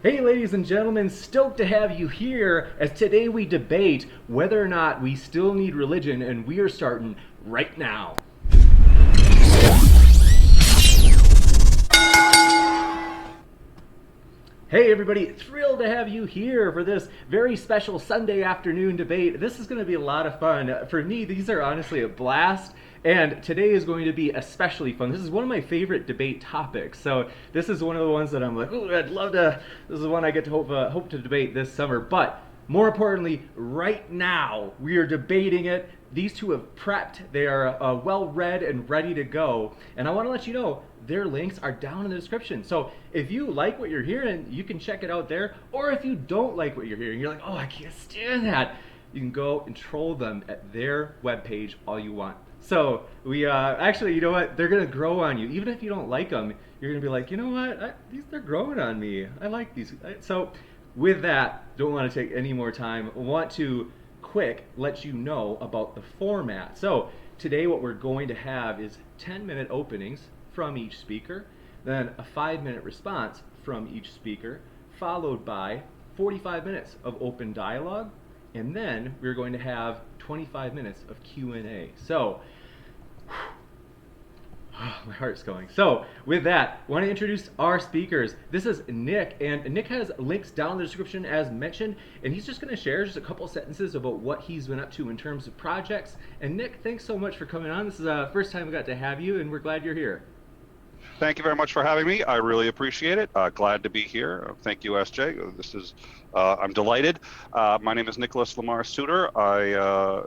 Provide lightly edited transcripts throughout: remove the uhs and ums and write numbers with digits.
Hey ladies and gentlemen, stoked to have you here as today we debate whether or not we still need religion, and we are starting right now. Hey everybody, thrilled to have you here for this very special Sunday afternoon debate. This is going to be a lot of fun. For me, these are honestly a blast. And today is going to be especially fun. This is one of my favorite debate topics. So this is one of the ones that I'm like, oh, I'd love to. This is one I get to hope to debate this summer. But more importantly, right now we are debating it. These two have prepped. They are well read and ready to go. And I want to let you know their links are down in the description. So if you like what you're hearing, you can check it out there. Or if you don't like what you're hearing, you're like, oh, I can't stand that. You can go and troll them at their webpage all you want. So we actually, you know what? They're gonna grow on you. Even if you don't like them, you're gonna be like, you know what? They're growing on me. I like these. So with that, don't want to take any more time. Want to quick let you know about the format. So today, what we're going to have is 10-minute openings from each speaker, then a 5-minute response from each speaker, followed by 45 minutes of open dialogue, and then we're going to have 25 minutes of Q&A. So, my heart's going. So, with that, I want to introduce our speakers. This is Nick, and Nick has links down in the description as mentioned, and he's just going to share just a couple sentences about what he's been up to in terms of projects. And Nick, thanks so much for coming on. This is the first time we got to have you, and we're glad you're here. Thank you very much for having me. I really appreciate it. Glad to be here. Thank you, SJ. This is, I'm delighted. My name is Nicholas Lamar Soutter. I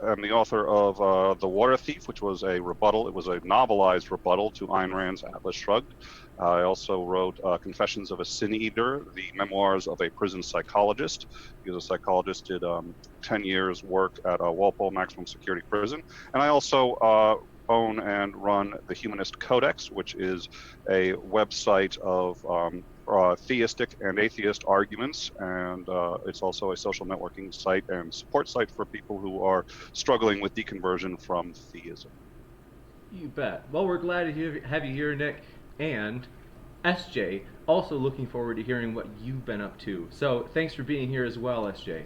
am the author of The Water Thief, which was a rebuttal. It was a novelized rebuttal to Ayn Rand's Atlas Shrugged. I also wrote Confessions of a Sin Eater, the memoirs of a prison psychologist. He was a psychologist, did 10 years work at Walpole Maximum Security Prison. And I also own and run the Humanist Codex, which is a website of theistic and atheist arguments, and it's also a social networking site and support site for people who are struggling with deconversion from theism. You bet. Well, we're glad to have you here, Nick, and SJ, also looking forward to hearing what you've been up to. So thanks for being here as well, SJ.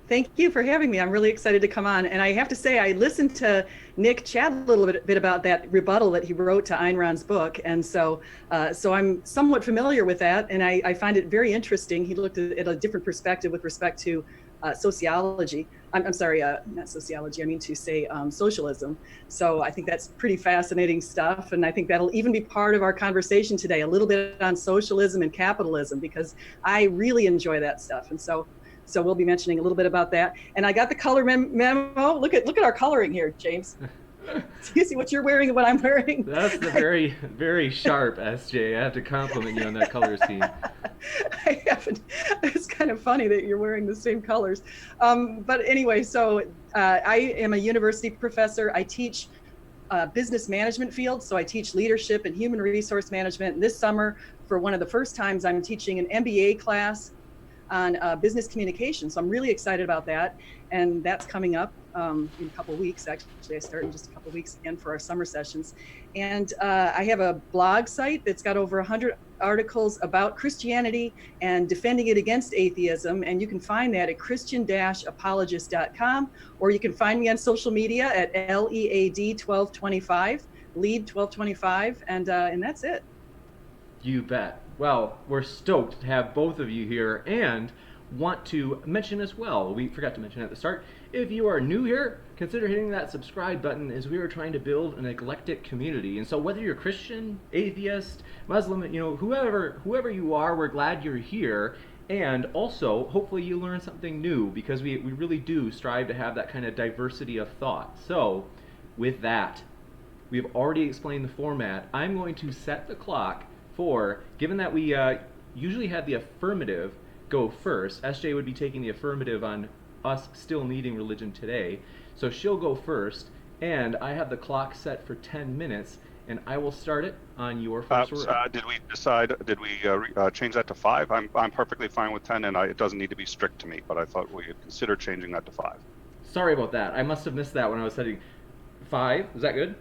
Thank you for having me. I'm really excited to come on. And I have to say, I listened to Nick chat a little bit about that rebuttal that he wrote to Ayn Rand's book. And so I'm somewhat familiar with that. And I find it very interesting. He looked at a different perspective with respect to sociology. I'm sorry, not sociology, I mean to say socialism. So I think that's pretty fascinating stuff. And I think that'll even be part of our conversation today, a little bit on socialism and capitalism, because I really enjoy that stuff. And so we'll be mentioning a little bit about that. And I got the color memo. Look at our coloring here, James. Do you see what you're wearing and what I'm wearing? That's the very, very sharp, SJ. I have to compliment you on that color scheme. I haven't. It's kind of funny that you're wearing the same colors. But anyway, so I am a university professor. I teach business management field. So I teach leadership and human resource management. And this summer, for one of the first times, I'm teaching an MBA class on business communication. So I'm really excited about that. And that's coming up in a couple of weeks. Actually, I start in just a couple of weeks again for our summer sessions. And I have a blog site that's got over 100 articles about Christianity and defending it against atheism. And you can find that at christian-apologist.com, or you can find me on social media at LEAD1225, lead1225, and that's it. You bet. Well, we're stoked to have both of you here, and want to mention as well, we forgot to mention at the start, if you are new here, consider hitting that subscribe button, as we are trying to build an eclectic community. And so whether you're Christian, atheist, Muslim, whoever you are, we're glad you're here. And also, hopefully you learn something new, because we really do strive to have that kind of diversity of thought. So with that, we've already explained the format. I'm going to set the clock for, given that we usually have the affirmative go first, SJ would be taking the affirmative on us still needing religion today. So she'll go first, and I have the clock set for 10 minutes, and I will start it on your first word. Did we change that to 5? I'm perfectly fine with 10, and it doesn't need to be strict to me, but I thought we could consider changing that to 5. Sorry about that. I must have missed that when I was setting 5. Is that good?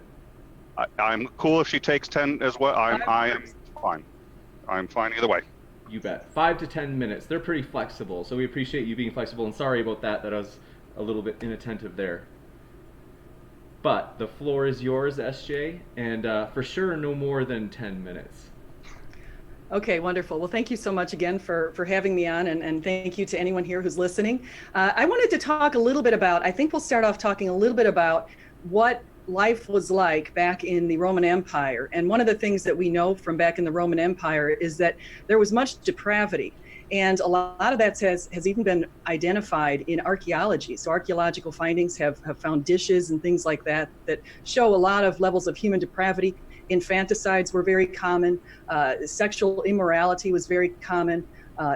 I'm cool if she takes 10 as well. I am fine. I'm fine either way. You bet. 5 to 10 minutes. They're pretty flexible, so we appreciate you being flexible, and sorry about that I was a little bit inattentive there. But the floor is yours, SJ, and for sure no more than 10 minutes. Okay, wonderful. Well, thank you so much again for having me on, and thank you to anyone here who's listening. I wanted to talk a little bit about, I think we'll start off talking a little bit about what life was like back in the Roman Empire. And one of the things that we know from back in the Roman Empire is that there was much depravity. And a lot of that has even been identified in archaeology. So archaeological findings have found dishes and things like that that show a lot of levels of human depravity. Infanticides were very common. Sexual immorality was very common.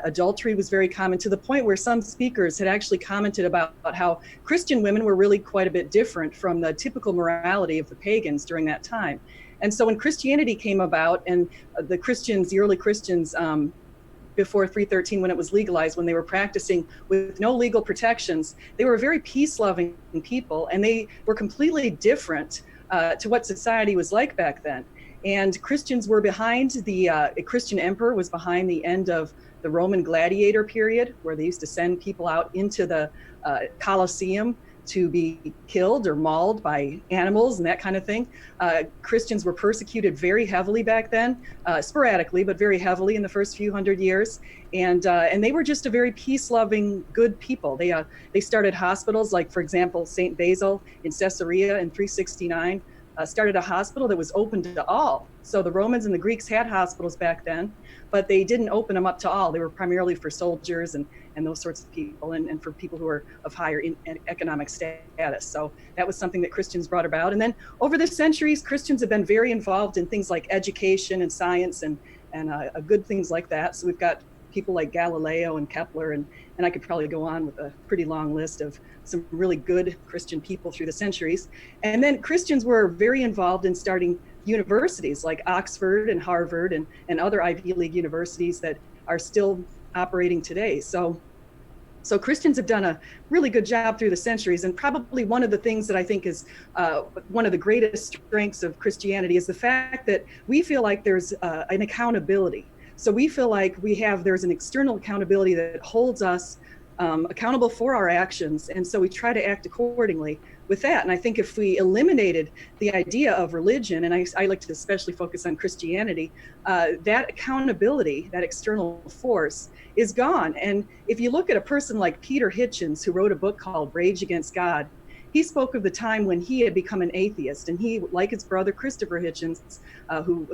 Adultery was very common, to the point where some speakers had actually commented about how Christian women were really quite a bit different from the typical morality of the pagans during that time. And so when Christianity came about, and the early Christians, before 313, when it was legalized, when they were practicing with no legal protections, they were very peace-loving people, and they were completely different to what society was like back then. And Christians were behind a Christian emperor was behind the end of the Roman gladiator period, where they used to send people out into the Colosseum to be killed or mauled by animals and that kind of thing. Christians were persecuted very heavily back then, sporadically, but very heavily in the first few hundred years. And they were just a very peace-loving, good people. They started hospitals, like, for example, St. Basil in Caesarea in 369 started a hospital that was open to all. So the Romans and the Greeks had hospitals back then, but they didn't open them up to all. They were primarily for soldiers and those sorts of people, and for people who are of higher economic status. So that was something that Christians brought about. And then over the centuries, Christians have been very involved in things like education and science and good things like that. So we've got people like Galileo and Kepler, and I could probably go on with a pretty long list of some really good Christian people through the centuries. And then Christians were very involved in starting universities like Oxford and Harvard and other Ivy League universities that are still operating today. So Christians have done a really good job through the centuries. And probably one of the things that I think is one of the greatest strengths of Christianity is the fact that we feel like there's an accountability. So we feel like there's an external accountability that holds us accountable for our actions. And so we try to act accordingly with that. And I think if we eliminated the idea of religion, and I like to especially focus on Christianity, that accountability, that external force is gone. And if you look at a person like Peter Hitchens, who wrote a book called Rage Against God, he spoke of the time when he had become an atheist, and he, like his brother Christopher Hitchens, who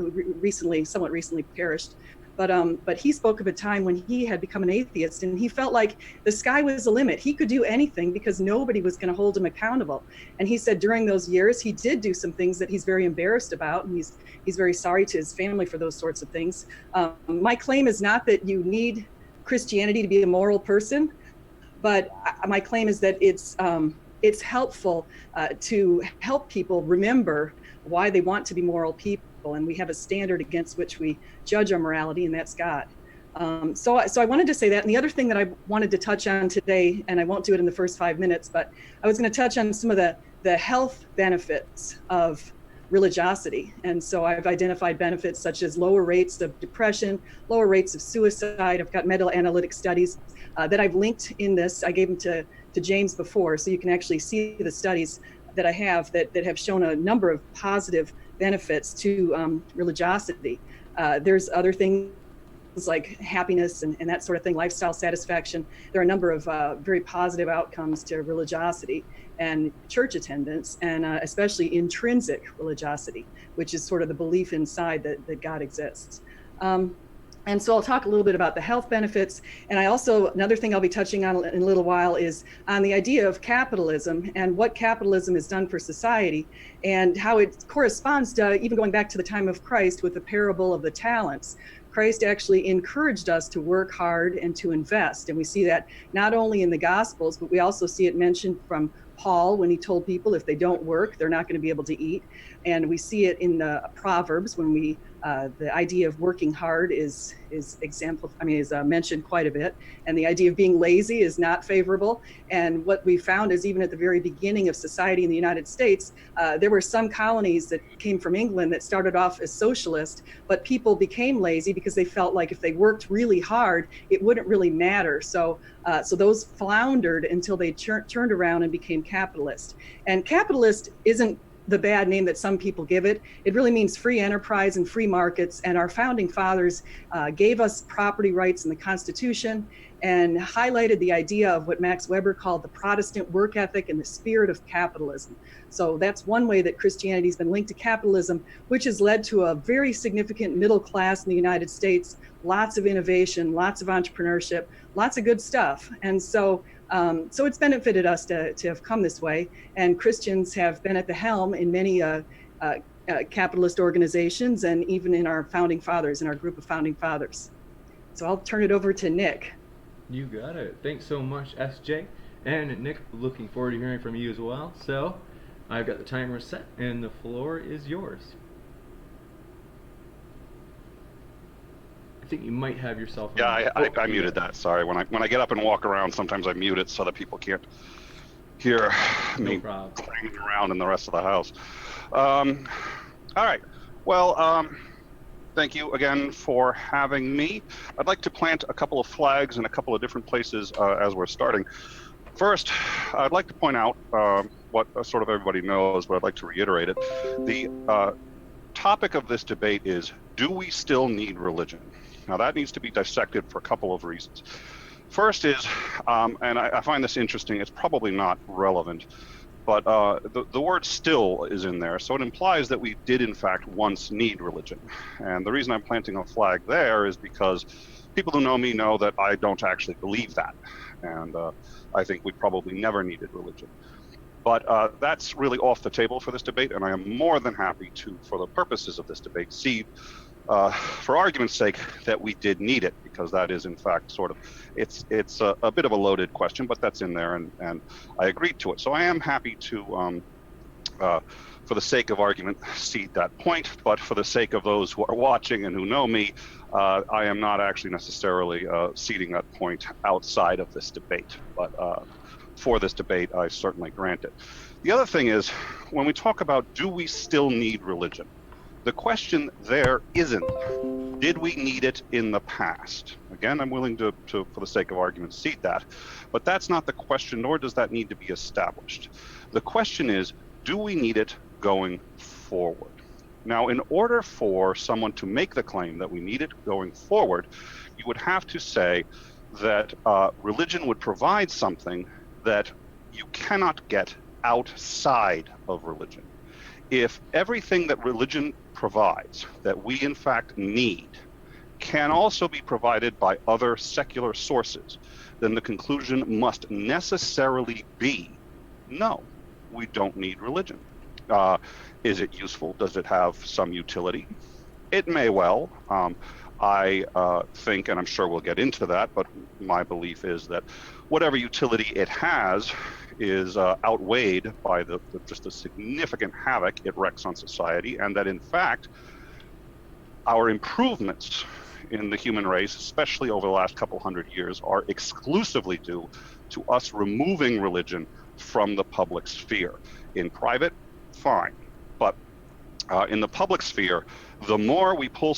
somewhat recently perished, but he spoke of a time when he had become an atheist, and he felt like the sky was the limit. He could do anything because nobody was going to hold him accountable. And he said during those years, he did do some things that he's very embarrassed about, and he's very sorry to his family for those sorts of things. My claim is not that you need Christianity to be a moral person, but my claim is that it's helpful to help people remember why they want to be moral people. And we have a standard against which we judge our morality, and that's God. So I wanted to say that. And the other thing that I wanted to touch on today, and I won't do it in the first 5 minutes, but I was going to touch on some of the health benefits of religiosity. And so I've identified benefits such as lower rates of depression, lower rates of suicide. I've got meta-analytic studies that I've linked in this. I gave them to James before, so you can actually see the studies that I have that have shown a number of positive benefits to religiosity. There's other things like happiness and that sort of thing, lifestyle satisfaction. There are a number of very positive outcomes to religiosity and church attendance, and especially intrinsic religiosity, which is sort of the belief inside that God exists. And so I'll talk a little bit about the health benefits. And another thing I'll be touching on in a little while is on the idea of capitalism and what capitalism has done for society and how it corresponds to even going back to the time of Christ with the parable of the talents. Christ actually encouraged us to work hard and to invest. And we see that not only in the Gospels, but we also see it mentioned from Paul when he told people if they don't work, they're not going to be able to eat. And we see it in the Proverbs when we The idea of working hard is mentioned quite a bit, and the idea of being lazy is not favorable. And what we found is even at the very beginning of society in the United States, there were some colonies that came from England that started off as socialist, but people became lazy because they felt like if they worked really hard, it wouldn't really matter. So those floundered until they turned around and became capitalist. And capitalist isn't the bad name that some people give it. It really means free enterprise and free markets. And our founding fathers gave us property rights in the Constitution and highlighted the idea of what Max Weber called the Protestant work ethic and the spirit of capitalism. So that's one way that Christianity has been linked to capitalism, which has led to a very significant middle class in the United States, lots of innovation, lots of entrepreneurship, lots of good stuff. And so it's benefited us to have come this way, and Christians have been at the helm in many capitalist organizations, and even in our founding fathers, in our group of founding fathers. So I'll turn it over to Nick. You got it. Thanks so much, SJ. And Nick, looking forward to hearing from you as well. So I've got the timer set, and the floor is yours. I think you might have yourself on. Yeah, I muted that. Sorry. When I get up and walk around, sometimes I mute it so that people can't hear me clanging around in the rest of the house. All right. Well, thank you again for having me. I'd like to plant a couple of flags in a couple of different places as we're starting. First, I'd like to point out what sort of everybody knows, but I'd like to reiterate it. The topic of this debate is, do we still need religion? Now, that needs to be dissected for a couple of reasons. First is, and I find this interesting, it's probably not relevant, but the word still is in there, so it implies that we did in fact once need religion. And the reason I'm planting a flag there is because people who know me know that I don't actually believe that. And I think we probably never needed religion. But that's really off the table for this debate, and I am more than happy to, for the purposes of this debate, see, for argument's sake, that we did need it, because that is in fact sort of, it's a bit of a loaded question, but that's in there, and I agreed to it. So I am happy to, for the sake of argument, cede that point, but for the sake of those who are watching and who know me, I am not actually necessarily ceding that point outside of this debate, but for this debate, I certainly grant it. The other thing is, when we talk about, do we still need religion? The question there isn't, did we need it in the past? Again, I'm willing to, for the sake of argument, cede that, but that's not the question, nor does that need to be established. The question is, do we need it going forward? Now, in order for someone to make the claim that we need it going forward, you would have to say that religion would provide something that you cannot get outside of religion. If everything that religion provides, that we in fact need, can also be provided by other secular sources, then the conclusion must necessarily be, no, we don't need religion. Is it useful? Does it have some utility? It may well. I think, and I'm sure we'll get into that, but my belief is that whatever utility it has is outweighed by just the significant havoc it wreaks on society, and that in fact, our improvements in the human race, especially over the last couple hundred years, are exclusively due to us removing religion from the public sphere. In private, fine, but in the public sphere, the more we pull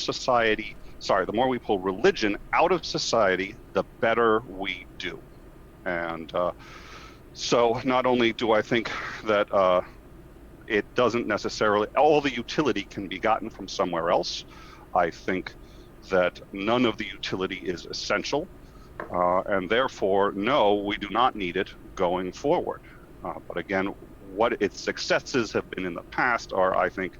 religion out of society, the better we do. And so not only do I think that it doesn't necessarily, all the utility can be gotten from somewhere else, I think that none of the utility is essential, and therefore, no, we do not need it going forward. But again, what its successes have been in the past are, I think,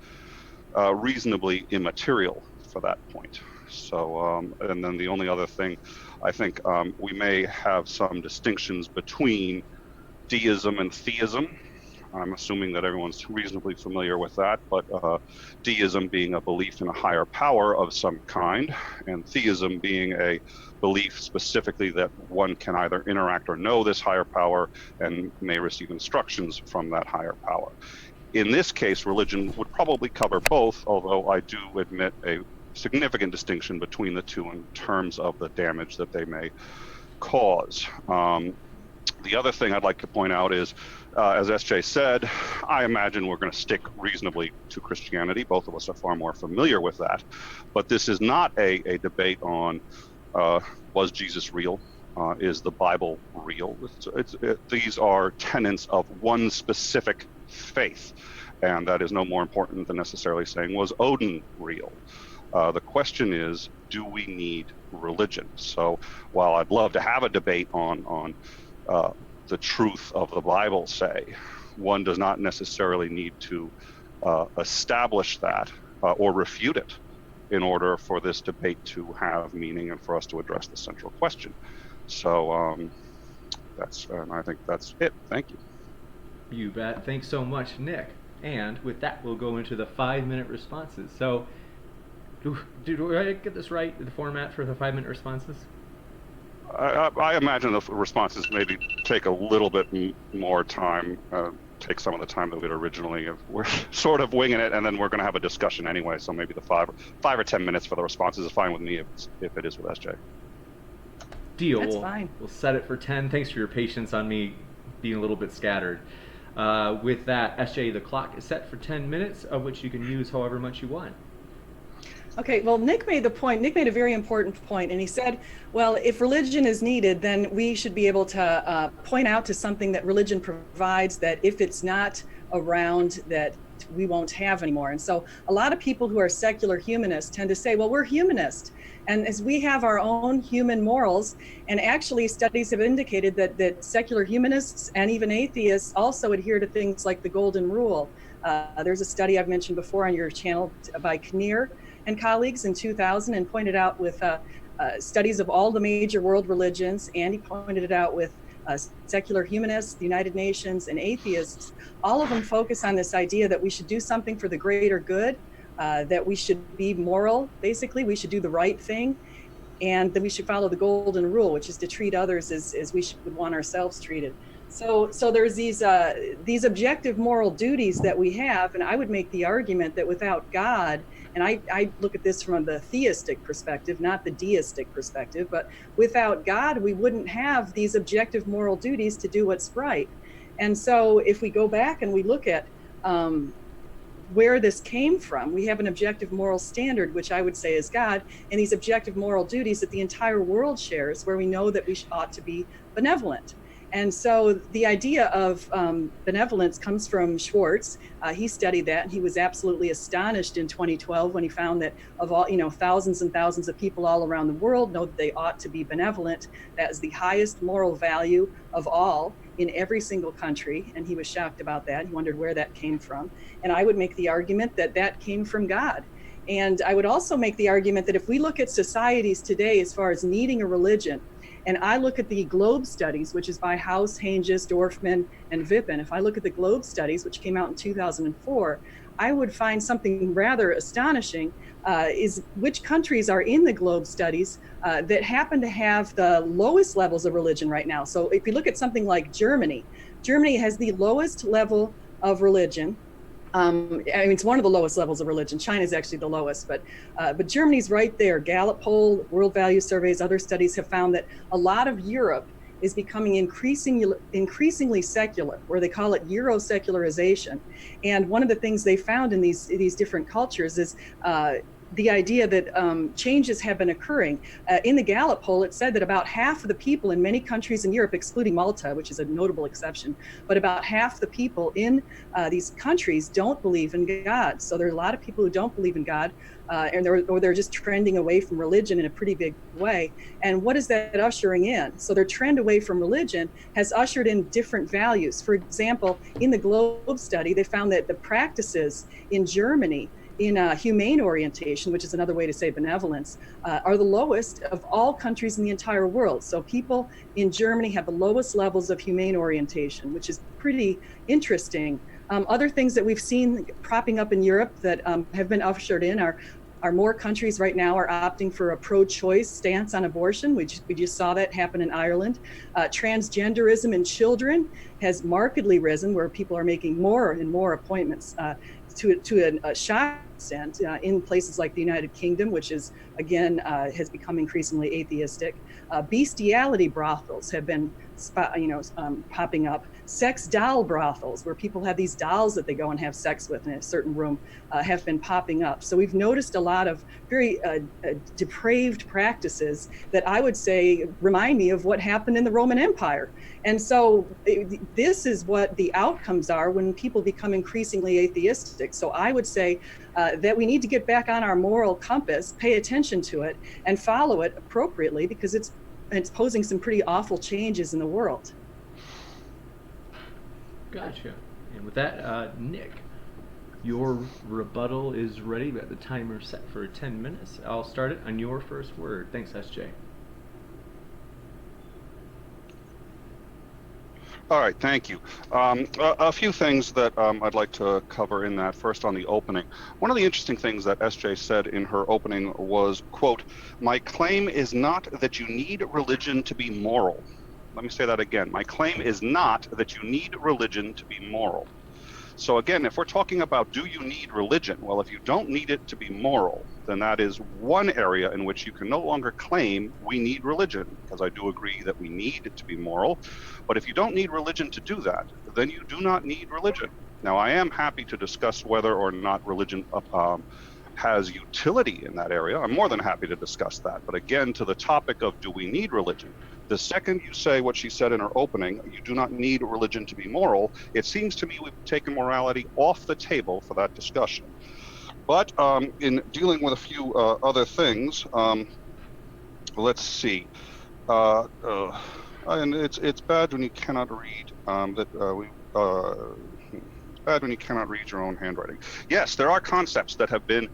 reasonably immaterial for that point. So, and then the only other thing, I think we may have some distinctions between deism and theism. I'm assuming that everyone's reasonably familiar with that, but deism being a belief in a higher power of some kind, and theism being a belief specifically that one can either interact or know this higher power and may receive instructions from that higher power. In this case, religion would probably cover both, although I do admit a significant distinction between the two in terms of the damage that they may cause. The other thing I'd like to point out is, as SJ said, I imagine we're going to stick reasonably to Christianity. Both of us are far more familiar with that. But this is not a debate on was Jesus real? Is the Bible real? These are tenets of one specific faith. And that is no more important than necessarily saying, was Odin real? The question is, do we need religion? So while I'd love to have a debate on the truth of the Bible, say, one does not necessarily need to establish that or refute it in order for this debate to have meaning and for us to address the central question. So I think that's it. Thank you. You bet. Thanks so much, Nick. And with that, we'll go into the 5-minute responses. So, do I get this right, the format for the 5-minute responses? I imagine the responses maybe take a little bit more time, take some of the time that we'd originally have. We're sort of winging it, and then we're going to have a discussion anyway, so maybe the 5 or 10 minutes for the responses is fine with me if it is with SJ. Deal. That's fine. We'll set it for 10. Thanks for your patience on me being a little bit scattered. With that, SJ, the clock is set for 10 minutes, of which you can use however much you want. Okay, well, Nick made a very important point, and he said, well, if religion is needed, then we should be able to point out to something that religion provides that if it's not around, that we won't have anymore. And so a lot of people who are secular humanists tend to say, well, we're humanist, and as we have our own human morals, and actually studies have indicated that secular humanists and even atheists also adhere to things like the Golden Rule. There's a study I've mentioned before on your channel by Kinnear and colleagues in 2000, and pointed out with studies of all the major world religions, and he pointed it out with secular humanists, the United Nations, and atheists. All of them focus on this idea that we should do something for the greater good, that we should be moral, basically, we should do the right thing, and that we should follow the Golden Rule, which is to treat others as we would want ourselves treated. So there's these objective moral duties that we have, and I would make the argument that without God, and I look at this from the theistic perspective, not the deistic perspective, but without God, we wouldn't have these objective moral duties to do what's right. And so if we go back and we look at where this came from, we have an objective moral standard, which I would say is God, and these objective moral duties that the entire world shares, where we know that we ought to be benevolent. And so the idea of benevolence comes from Schwartz. He studied that, and he was absolutely astonished in 2012 when he found that of all, thousands and thousands of people all around the world know that they ought to be benevolent. That is the highest moral value of all in every single country. And he was shocked about that. He wondered where that came from. And I would make the argument that that came from God. And I would also make the argument that if we look at societies today as far as needing a religion, and I look at the Globe studies, which is by House, Hanges, Dorfman, and Vippen. If I look at the Globe studies, which came out in 2004, I would find something rather astonishing, is which countries are in the Globe studies that happen to have the lowest levels of religion right now. So if you look at something like Germany, Germany has the lowest level of religion. It's one of the lowest levels of religion. China is actually the lowest, but Germany's right there. Gallup poll, World Value Surveys, other studies have found that a lot of Europe is becoming increasingly secular, where they call it Euro-secularization. And one of the things they found in these different cultures is the idea that changes have been occurring. In the Gallup poll, it said that about half of the people in many countries in Europe, excluding Malta, which is a notable exception, but about half the people in these countries don't believe in God. So there are a lot of people who don't believe in God, or they're just trending away from religion in a pretty big way. And what is that ushering in? So their trend away from religion has ushered in different values. For example, in the Globe study, they found that the practices in Germany in humane orientation, which is another way to say benevolence, are the lowest of all countries in the entire world. So people in Germany have the lowest levels of humane orientation, which is pretty interesting. Other things that we've seen propping up in Europe that have been ushered in are more countries right now are opting for a pro-choice stance on abortion. We just saw that happen in Ireland. Transgenderism in children has markedly risen, where people are making more and more appointments to a shocking extent in places like the United Kingdom, which is, again, has become increasingly atheistic. Bestiality brothels have been popping up. Sex doll brothels, where people have these dolls that they go and have sex with in a certain room, have been popping up. So we've noticed a lot of very depraved practices that I would say remind me of what happened in the Roman Empire. And so this is what the outcomes are when people become increasingly atheistic. So I would say that we need to get back on our moral compass, pay attention to it, and follow it appropriately, because it's posing some pretty awful changes in the world. Gotcha. And with that, Nick, your rebuttal is ready. We have the timer set for 10 minutes. I'll start it on your first word. Thanks, SJ. All right, thank you. A few things that I'd like to cover in that. First, on the opening. One of the interesting things that SJ said in her opening was, quote, "My claim is not that you need religion to be moral." Let me say that again. My claim is not that you need religion to be moral. So again, if we're talking about, do you need religion? Well, if you don't need it to be moral, then that is one area in which you can no longer claim we need religion, because I do agree that we need it to be moral. But if you don't need religion to do that, then you do not need religion. Now, I am happy to discuss whether or not religion has utility in that area. I'm more than happy to discuss that. But again, to the topic of, do we need religion? The second you say what she said in her opening, you do not need religion to be moral, it seems to me we've taken morality off the table for that discussion. But in dealing with a few other things, let's see. And it's bad when you cannot read it's bad when you cannot read your own handwriting. Yes, there are concepts that have been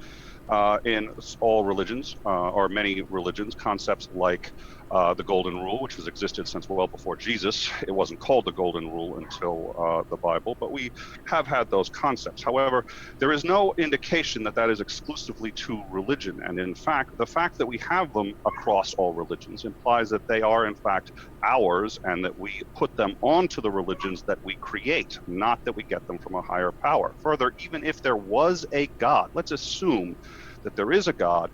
in all religions, or many religions, concepts like the Golden Rule, which has existed since well before Jesus. It wasn't called the Golden Rule until the Bible, but we have had those concepts. However, there is no indication that that is exclusively to religion. And in fact, the fact that we have them across all religions implies that they are in fact ours, and that we put them onto the religions that we create, not that we get them from a higher power. Further, even if there was a God, let's assume that there is a God,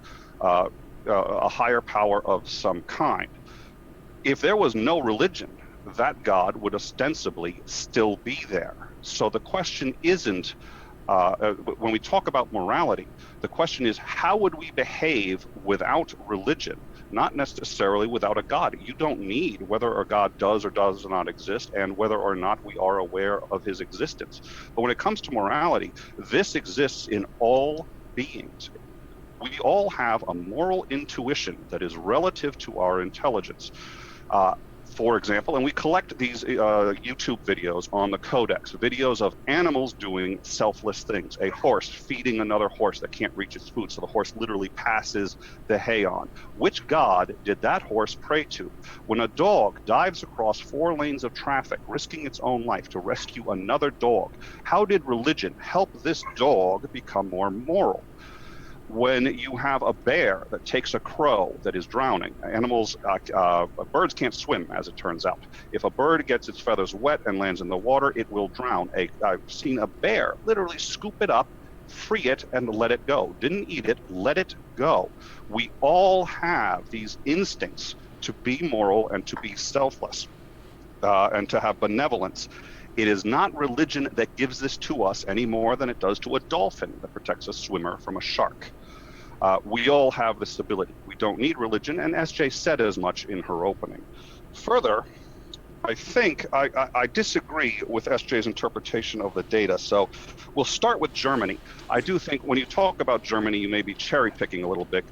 a higher power of some kind. If there was no religion, that God would ostensibly still be there. So the question isn't, when we talk about morality, the question is, how would we behave without religion? Not necessarily without a God. You don't need whether a God does or does not exist, and whether or not we are aware of his existence. But when it comes to morality, this exists in all beings. We all have a moral intuition that is relative to our intelligence. For example, and we collect these YouTube videos on the Codex, videos of animals doing selfless things. A horse feeding another horse that can't reach its food, so the horse literally passes the hay on. Which God did that horse pray to? When a dog dives across 4 lanes of traffic, risking its own life to rescue another dog, how did religion help this dog become more moral? When you have a bear that takes a crow that is drowning, birds can't swim, as it turns out. If a bird gets its feathers wet and lands in the water, it will drown. I've seen a bear literally scoop it up, free it, and let it go. Didn't eat it, let it go. We all have these instincts to be moral and to be selfless, and to have benevolence. It is not religion that gives this to us any more than it does to a dolphin that protects a swimmer from a shark. We all have this ability. We don't need religion, and SJ said as much in her opening. Further, I think I disagree with SJ's interpretation of the data. So we'll start with Germany. I do think when you talk about Germany, you may be cherry picking a little bit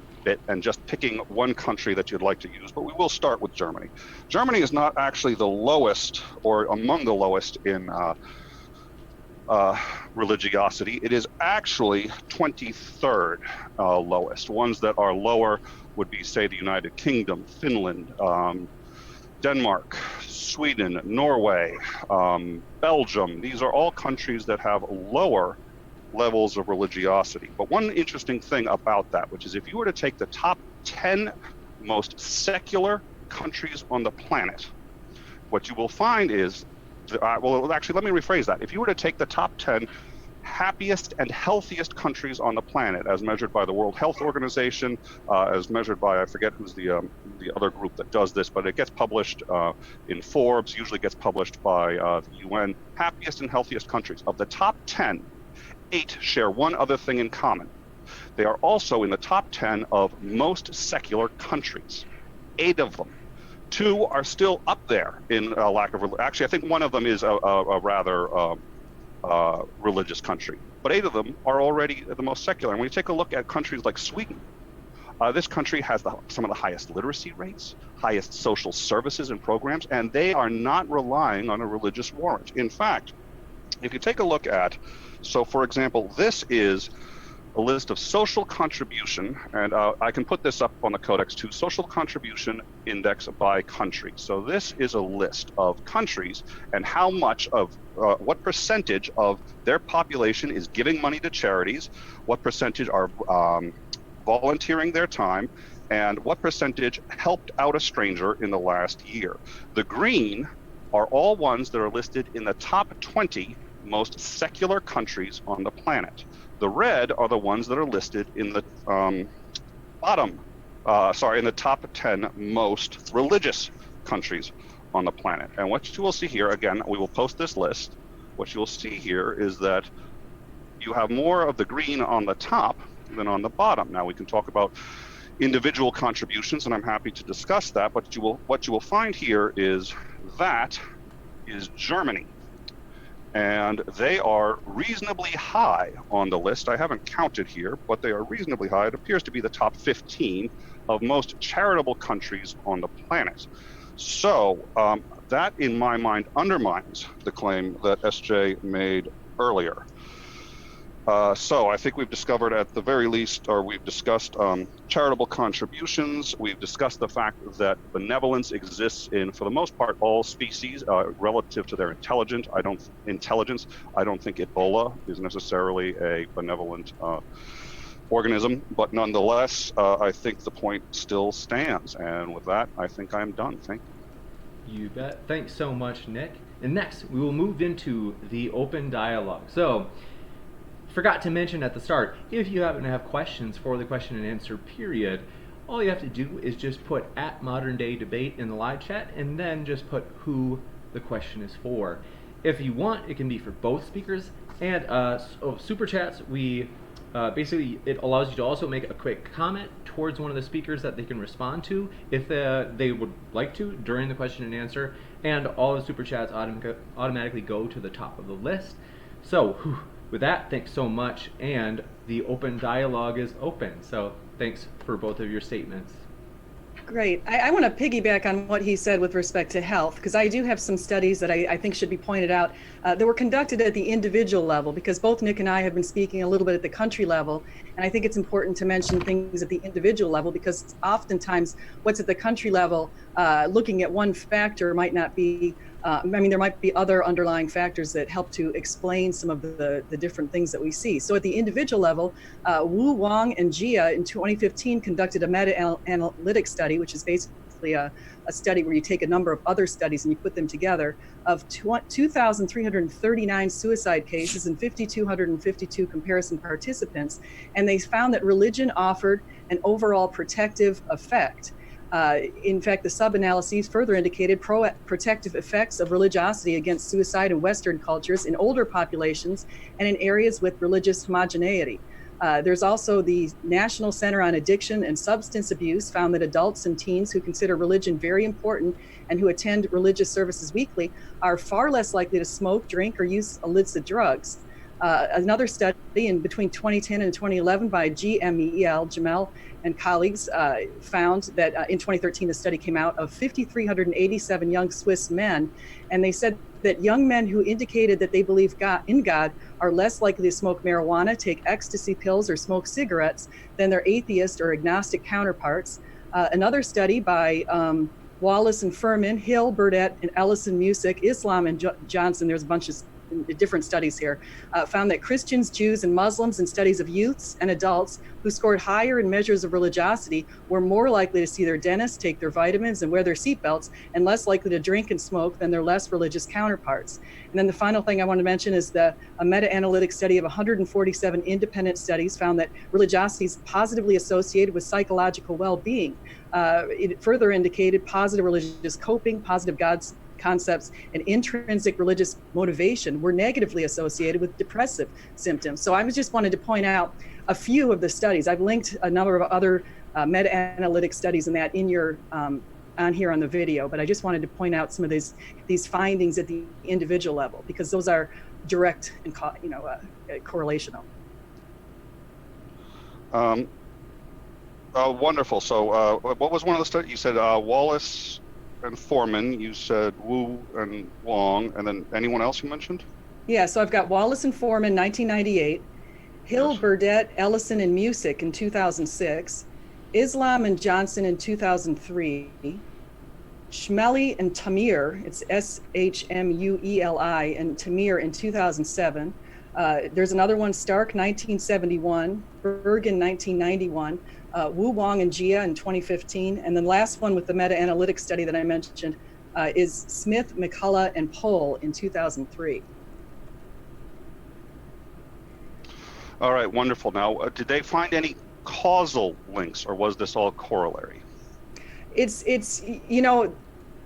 and just picking one country that you'd like to use, but we will start with Germany. Germany is not actually the lowest or among the lowest in religiosity. It is actually 23rd lowest. Ones that are lower would be, say, the United Kingdom, Finland, Denmark, Sweden, Norway, Belgium. These are all countries that have lower levels of religiosity. But one interesting thing about that, which is if you were to take the top 10 most secular countries on the planet, what you will find is, well, actually, let me rephrase that. If you were to take the top 10 happiest and healthiest countries on the planet, as measured by the World Health Organization, as measured by, I forget who's the other group that does this, but it gets published in Forbes, usually gets published by the UN, happiest and healthiest countries. Of the top 10, 8 share one other thing in common. They are also in the top 10 of most secular countries, 8 of them. 2 are still up there in lack of, actually, I think one of them is a rather religious country, but 8 of them are already the most secular. And when you take a look at countries like Sweden, this country has some of the highest literacy rates, highest social services and programs, and they are not relying on a religious warrant. In fact, if you take a look at, so for example, this is a list of social contribution, and I can put this up on the Codex too, social contribution index by country. So this is a list of countries and how much of, what percentage of their population is giving money to charities, what percentage are volunteering their time, and what percentage helped out a stranger in the last year. The green are all ones that are listed in the top 20 most secular countries on the planet. The red are the ones that are listed in the in the top 10 most religious countries on the planet. And what you will see here, again, we will post this list. What you will see here is that you have more of the green on the top than on the bottom. Now we can talk about individual contributions, and I'm happy to discuss that. But what you will find here is that is Germany. And they are reasonably high on the list. I haven't counted here, but they are reasonably high. It appears to be the top 15 of most charitable countries on the planet. So that, in my mind, undermines the claim that SJ made earlier. So I think we've discovered at the very least, or we've discussed charitable contributions. We've discussed the fact that benevolence exists in, for the most part, all species relative to their intelligence. I don't think Ebola is necessarily a benevolent organism, but nonetheless, I think the point still stands. And with that, I think I'm done. Thank you. You bet. Thanks so much, Nick. And next, we will move into the open dialogue. So, forgot to mention at the start, if you happen to have questions for the question and answer period, all you have to do is just put @moderndaydebate in the live chat and then just put who the question is for. If you want, it can be for both speakers. And super chats, we basically, it allows you to also make a quick comment towards one of the speakers that they can respond to if they would like to during the question and answer. And all the super chats automatically go to the top of the list. So, with that, thanks so much, and the open dialogue is open. So thanks for both of your statements. Great. I want to piggyback on what he said with respect to health, because I do have some studies that I think should be pointed out that were conducted at the individual level, because both Nick and I have been speaking a little bit at the country level. And I think it's important to mention things at the individual level, because oftentimes what's at the country level, looking at one factor might not be, there might be other underlying factors that help to explain some of the different things that we see. So at the individual level, Wu, Wang, and Jia in 2015 conducted a meta-analytic study, which is basically a study where you take a number of other studies and you put them together, of 2,339 suicide cases and 5,252 comparison participants. And they found that religion offered an overall protective effect. In fact, the sub-analyses further indicated protective effects of religiosity against suicide in Western cultures in older populations and in areas with religious homogeneity. There's also the National Center on Addiction and Substance Abuse found that adults and teens who consider religion very important and who attend religious services weekly are far less likely to smoke, drink, or use illicit drugs. Another study in between 2010 and 2011 by Jamel and colleagues found that in 2013, the study came out of 5,387 young Swiss men, and they said that young men who indicated that they believe in God are less likely to smoke marijuana, take ecstasy pills, or smoke cigarettes than their atheist or agnostic counterparts. Another study by Wallace and Furman, Hill, Burdett, and Ellison Music, Islam and Johnson, there's a bunch of different studies here, found that Christians, Jews, and Muslims in studies of youths and adults who scored higher in measures of religiosity were more likely to see their dentist, take their vitamins, and wear their seatbelts, and less likely to drink and smoke than their less religious counterparts. And then the final thing I want to mention is a meta-analytic study of 147 independent studies found that religiosity is positively associated with psychological well-being. It further indicated positive religious coping, positive God's concepts, and intrinsic religious motivation were negatively associated with depressive symptoms. So I just wanted to point out a few of the studies. I've linked a number of other meta-analytic studies in that in your on here on the video, but I just wanted to point out some of these findings at the individual level, because those are direct and correlational. Wonderful. So what was one of the studies? You said Wallace and Foreman, you said Wu and Wong, and then anyone else you mentioned? Yeah, so I've got Wallace and Foreman, 1998, Hill, Yes. Burdett, Ellison, and Musick in 2006, Islam and Johnson in 2003, Schmeli and Tamir, it's Shmueli, and Tamir in 2007. There's another one, Stark, 1971, Bergen, 1991, Wu, Wong, and Jia in 2015. And then last one with the meta-analytic study that I mentioned is Smith, McCullough, and Pohl in 2003. All right, wonderful. Now, did they find any causal links, or was this all corollary? It's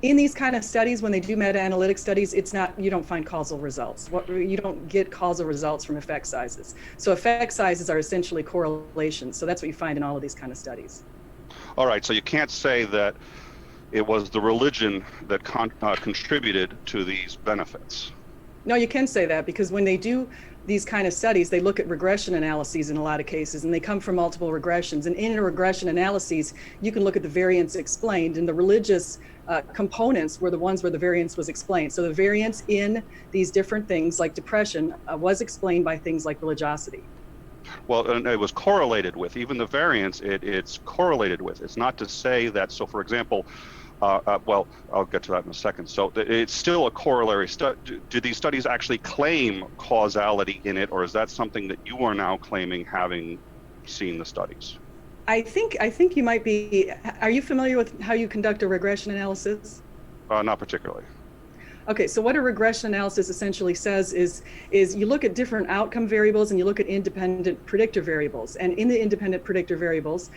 in these kind of studies, when they do meta-analytic studies, you don't find causal results. You don't get causal results from effect sizes. So effect sizes are essentially correlations. So that's what you find in all of these kind of studies. All right, so you can't say that it was the religion that contributed to these benefits. No, you can say that, because when they do these kind of studies, they look at regression analyses in a lot of cases, and they come from multiple regressions. And in a regression analyses, you can look at the variance explained, and the religious components were the ones where the variance was explained. So the variance in these different things like depression was explained by things like religiosity. Well, and it was correlated with, even the variance, it's correlated with. It's not to say that, so for example, well, I'll get to that in a second. So it's still a corollary study. Do these studies actually claim causality in it, or is that something that you are now claiming, having seen the studies? I think you might be. Are you familiar with how you conduct a regression analysis? Not particularly. Okay, so what a regression analysis essentially says is you look at different outcome variables and you look at independent predictor variables. And in the independent predictor variables,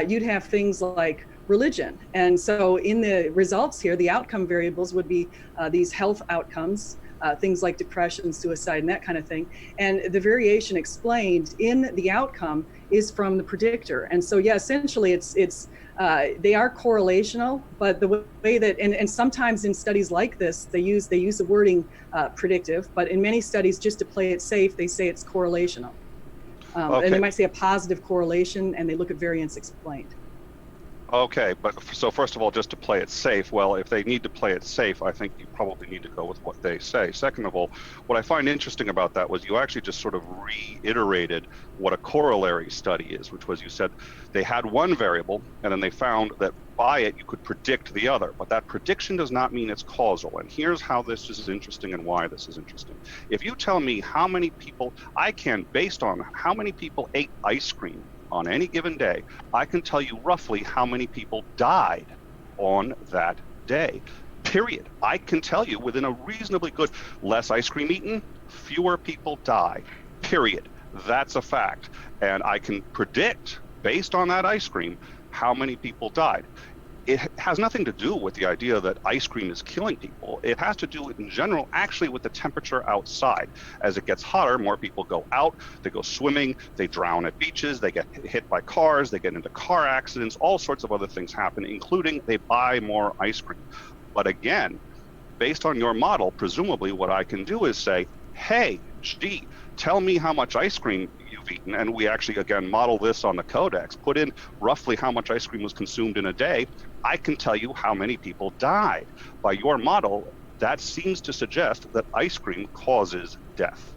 you'd have things like religion. And so in the results here, the outcome variables would be these health outcomes, things like depression, suicide, and that kind of thing. And the variation explained in the outcome is from the predictor. And so, yeah, essentially they are correlational, but the way that, and sometimes in studies like this, they use the wording predictive, but in many studies, just to play it safe, they say it's correlational. Okay. And they might say a positive correlation, and they look at variance explained. Okay, but so first of all, just to play it safe, well, if they need to play it safe, I think you probably need to go with what they say. Second of all, what I find interesting about that was you actually just sort of reiterated what a corollary study is, which was, you said they had one variable and then they found that by it you could predict the other, but that prediction does not mean it's causal. And here's how this is interesting and why this is interesting. If you tell me how many people, based on how many people ate ice cream on any given day, I can tell you roughly how many people died on that day, period. I can tell you within a reasonably good, less ice cream eaten, fewer people die, period. That's a fact. And I can predict, based on that ice cream, how many people died. It has nothing to do with the idea that ice cream is killing people. It has to do in general actually with the temperature outside. As it gets hotter, more people go out, they go swimming, they drown at beaches, they get hit by cars, they get into car accidents, all sorts of other things happen, including they buy more ice cream. But again, based on your model, presumably what I can do is say, hey, gee, tell me how much ice cream you've eaten, and we actually, again, model this on the Codex, put in roughly how much ice cream was consumed in a day. I can tell you how many people died. By your model, that seems to suggest that ice cream causes death.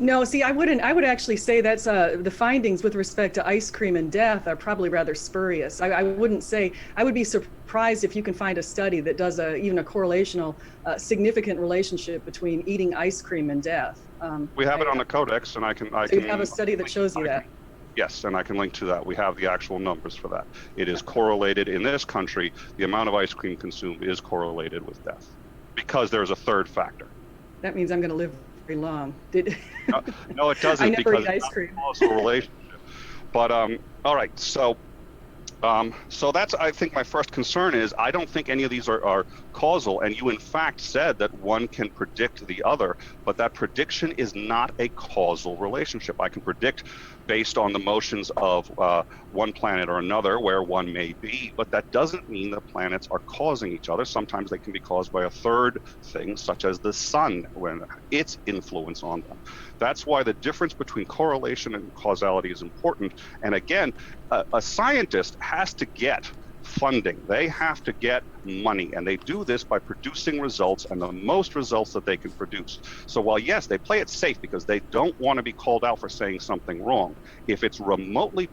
No, see, I wouldn't. I would actually say that's the findings with respect to ice cream and death are probably rather spurious. I wouldn't say. I would be surprised if you can find a study that does even a correlational, significant relationship between eating ice cream and death. We have it on the Codex, and I can. So you have a study that shows you that. Yes, and I can link to that. We have the actual numbers for that. It is correlated in this country. The amount of ice cream consumed is correlated with death, because there's a third factor. That means I'm going to live very long. No, it doesn't. I never because eat ice cream. It's not a causal relationship. But all right, so that's, I think, my first concern is I don't think any of these are causal, and you in fact said that one can predict the other, but that prediction is not a causal relationship. I can predict based on the motions of one planet or another where one may be, but that doesn't mean the planets are causing each other. Sometimes they can be caused by a third thing, such as the sun, when its influence on them. That's why the difference between correlation and causality is important. And again, a scientist has to get funding. They have to get money, and they do this by producing results, and the most results that they can produce. So while yes, they play it safe because they don't want to be called out for saying something wrong, if it's remotely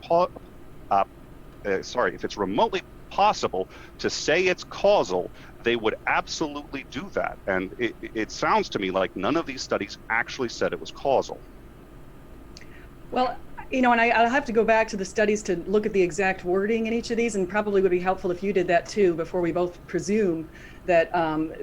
possible to say it's causal, they would absolutely do that. And it sounds to me like none of these studies actually said it was causal. Well, and I'll have to go back to the studies to look at the exact wording in each of these, and probably would be helpful if you did that too before we both presume that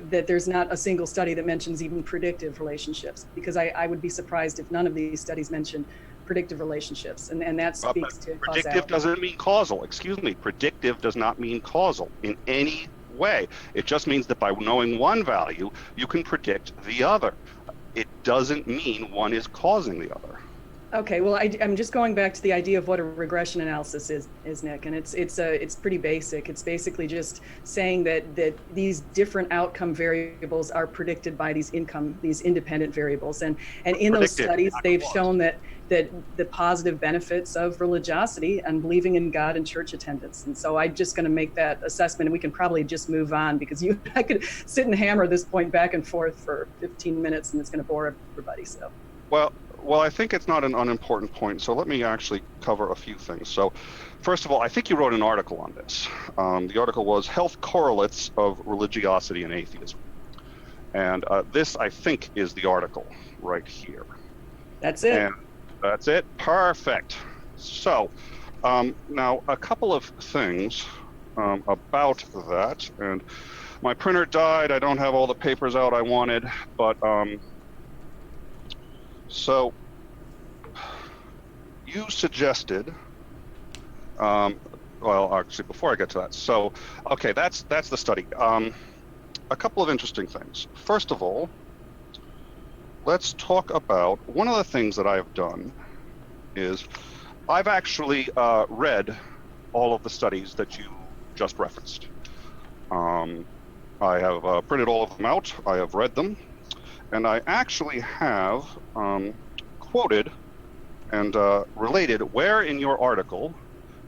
that there's not a single study that mentions even predictive relationships, because I would be surprised if none of these studies mention predictive relationships, and that speaks to predictive causality. Doesn't mean causal. Excuse me. Predictive does not mean causal in any way. It just means that by knowing one value, you can predict the other. It doesn't mean one is causing the other. Okay, well, I'm just going back to the idea of what a regression analysis is, Nick, and it's pretty basic. It's basically just saying that these different outcome variables are predicted by these independent variables, and in those studies they've shown that the positive benefits of religiosity and believing in God and church attendance. And so I'm just going to make that assessment, and we can probably just move on, because I could sit and hammer this point back and forth for 15 minutes, and it's going to bore everybody. So. Well, I think it's not an unimportant point, so let me actually cover a few things. So, first of all, I think you wrote an article on this. The article was Health Correlates of Religiosity and Atheism. And this, I think, is the article right here. That's it. And that's it. Perfect. So, now a couple of things about that. And my printer died. I don't have all the papers out I wanted, but so you suggested, well, actually, before I get to that, so, okay, that's the study. A couple of interesting things. First of all, let's talk about, one of the things that I've done is I've actually read all of the studies that you just referenced. I have printed all of them out. I have read them. And I actually have quoted and related where in your article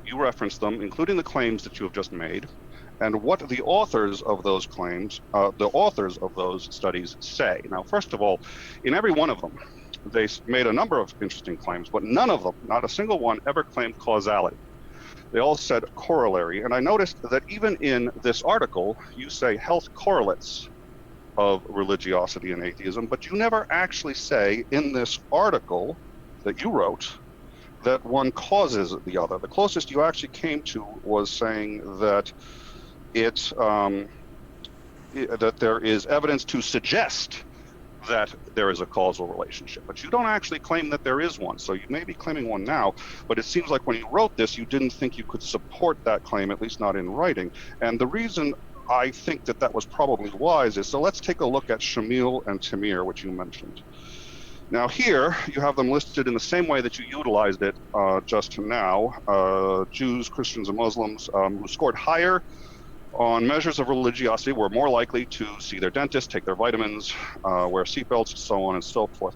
you reference them, including the claims that you have just made, and what the authors of those claims, the authors of those studies say. Now, first of all, in every one of them, they made a number of interesting claims, but none of them, not a single one, ever claimed causality. They all said corollary. And I noticed that even in this article, you say health correlates of religiosity and atheism, but you never actually say in this article that you wrote that one causes the other. The closest you actually came to was saying that that there is evidence to suggest that there is a causal relationship, but you don't actually claim that there is one. So you may be claiming one now, but it seems like when you wrote this, you didn't think you could support that claim, at least not in writing. And the reason I think that was probably wise is, so let's take a look at Shamil and Tamir, which you mentioned. Now here, you have them listed in the same way that you utilized it just now. Jews, Christians, and Muslims who scored higher on measures of religiosity were more likely to see their dentist, take their vitamins, wear seatbelts, so on and so forth.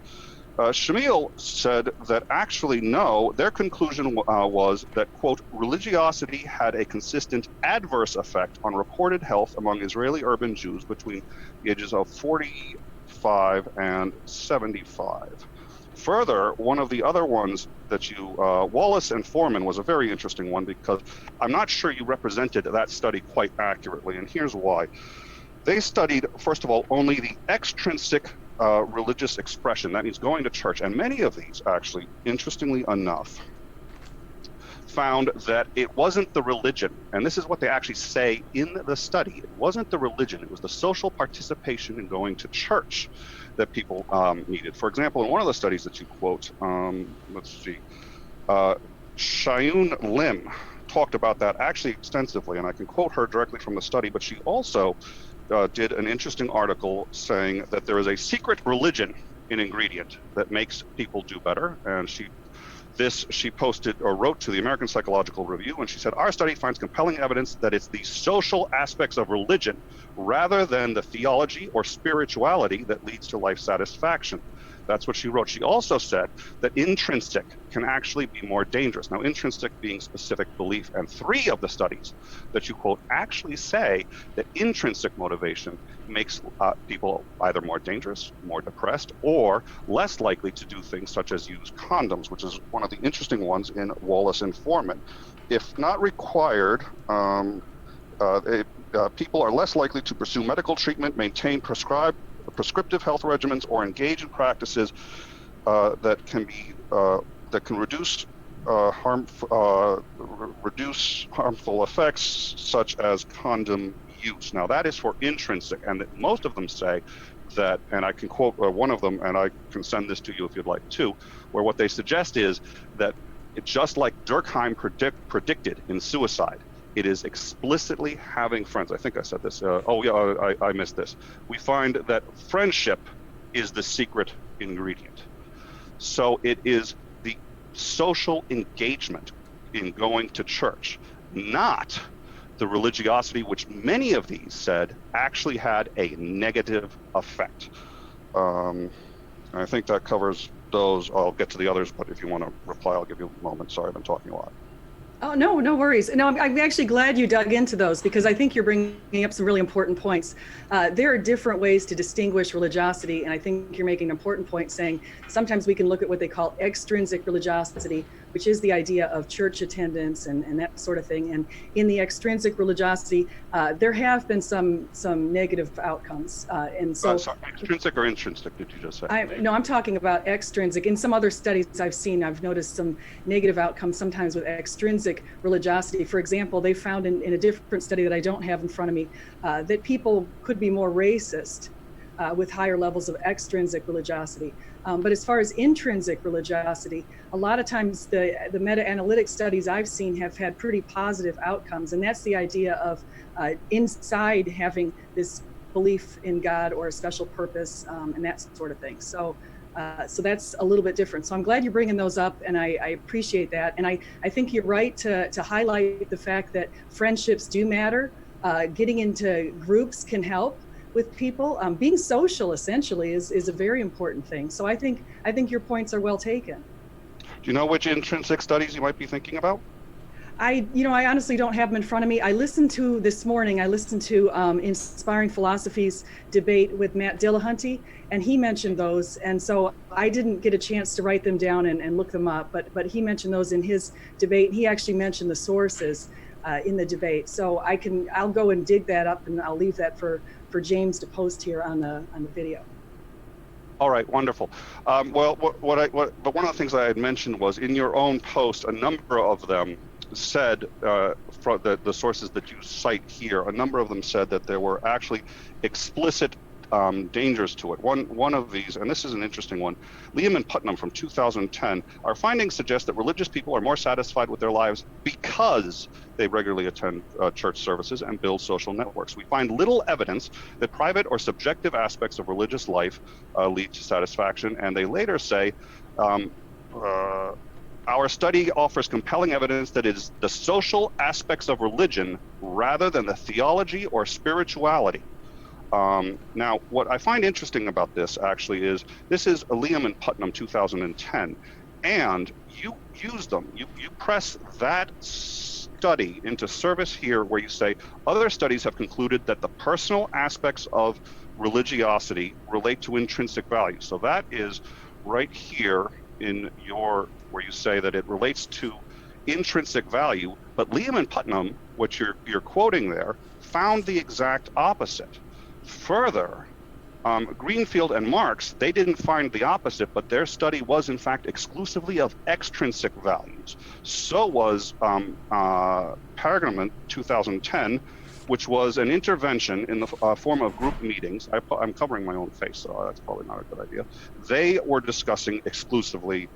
Shamil said that actually no, their conclusion was that, quote, religiosity had a consistent adverse effect on reported health among Israeli urban Jews between the ages of 45 and 75. Further, one of the other ones that you, Wallace and Foreman was a very interesting one, because I'm not sure you represented that study quite accurately, and here's why. They studied, first of all, only the extrinsic religious expression, that means going to church, and many of these, actually, interestingly enough, found that it wasn't the religion, and this is what they actually say in the study. It wasn't the religion, it was the social participation in going to church that people needed. For example, in one of the studies that you quote, let's see, Shayun Lim talked about that actually extensively, and I can quote her directly from the study, but she also did an interesting article saying that there is a secret religion in ingredient that makes people do better, and she posted or wrote to the American Psychological Review, and she said, our study finds compelling evidence that it's the social aspects of religion rather than the theology or spirituality that leads to life satisfaction. That's what she wrote. She also said that intrinsic can actually be more dangerous. Now, intrinsic being specific belief, and 3 of the studies that you quote actually say that intrinsic motivation makes people either more dangerous, more depressed, or less likely to do things such as use condoms, which is one of the interesting ones in Wallace and Foreman. If not required, people are less likely to pursue medical treatment, maintain prescriptive health regimens, or engage in practices that can reduce harmful effects, such as condom use. Now, that is for intrinsic, and most of them say that, and I can quote one of them, and I can send this to you if you'd like too, where what they suggest is that it's just like Durkheim predicted in Suicide. It is explicitly having friends. I think I said this. I missed this. We find that friendship is the secret ingredient. So it is the social engagement in going to church, not the religiosity, which many of these said actually had a negative effect. I think that covers those. I'll get to the others, but if you want to reply, I'll give you a moment. Sorry, I've been talking a lot. Oh, no worries. No, I'm actually glad you dug into those, because I think you're bringing up some really important points. There are different ways to distinguish religiosity, and I think you're making an important point saying sometimes we can look at what they call extrinsic religiosity, which is the idea of church attendance and that sort of thing. And in the extrinsic religiosity, there have been some negative outcomes. And so, sorry, extrinsic or intrinsic, did you just say? I'm talking about extrinsic. In some other studies I've noticed some negative outcomes sometimes with extrinsic religiosity. For example, they found in a different study that I don't have in front of me that people could be more racist with higher levels of extrinsic religiosity. But as far as intrinsic religiosity, a lot of times the meta-analytic studies I've seen have had pretty positive outcomes. And that's the idea of inside having this belief in God or a special purpose and that sort of thing. So that's a little bit different. So I'm glad you're bringing those up, and I appreciate that. And I think you're right to highlight the fact that friendships do matter. Getting into groups can help with people. Being social essentially is a very important thing. So I think your points are well taken. Do you know which intrinsic studies you might be thinking about? I honestly don't have them in front of me. This morning I listened to Inspiring Philosophy's debate with Matt Dillahunty, and he mentioned those. And so I didn't get a chance to write them down and look them up, but he mentioned those in his debate. He actually mentioned the sources in the debate. So I'll go and dig that up, and I'll leave that for James to post here on the video. All right, wonderful. But one of the things I had mentioned was in your own post, a number of them said, from the sources that you cite here, a number of them said that there were actually explicit dangers to it. One of these, and this is an interesting one, Liam and Putnam from 2010, our findings suggest that religious people are more satisfied with their lives because they regularly attend church services and build social networks. We find little evidence that private or subjective aspects of religious life lead to satisfaction, and they later say, our study offers compelling evidence that it is the social aspects of religion rather than the theology or spirituality. Now, what I find interesting about this actually is, this is Liam and Putnam 2010, and you use them, you press that study into service here where you say, other studies have concluded that the personal aspects of religiosity relate to intrinsic value. So that is right here in where you say that it relates to intrinsic value, but Liam and Putnam, which you're quoting there, found the exact opposite. Further, Greenfield and Marx, they didn't find the opposite, but their study was in fact exclusively of extrinsic values. So was Paragon 2010, which was an intervention in the form of group meetings. I'm covering my own face, so that's probably not a good idea. They were discussing exclusively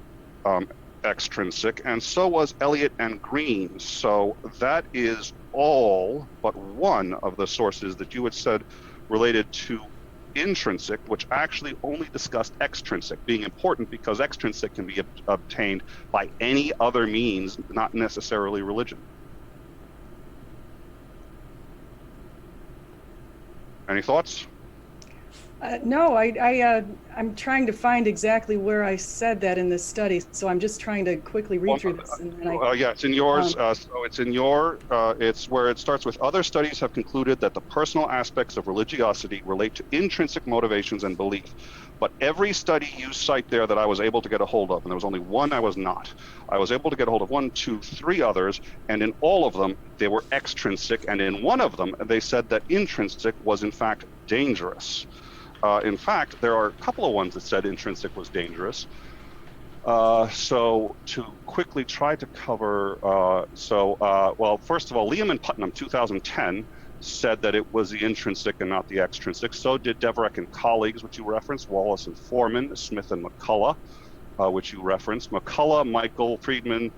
extrinsic, and so was Eliot and Green. So that is all but one of the sources that you had said related to intrinsic, which actually only discussed extrinsic, being important because extrinsic can be obtained by any other means, not necessarily religion. Any thoughts? No, I'm trying to find exactly where I said that in this study, so I'm just trying to quickly read through this. Yeah, it's in yours. So it's in your. It's where it starts with other studies have concluded that the personal aspects of religiosity relate to intrinsic motivations and belief. But every study you cite there that I was able to get a hold of, and there was only one I was not. I was able to get a hold of 1, 2, 3 others, and in all of them they were extrinsic, and in one of them they said that intrinsic was in fact dangerous. In fact, there are a couple of ones that said intrinsic was dangerous. So to quickly try to cover, well, first of all, Liam and Putnam, 2010, said that it was the intrinsic and not the extrinsic. So did Devereux and colleagues, which you referenced, Wallace and Foreman, Smith and McCullough, which you referenced, McCullough, Michael, Friedman,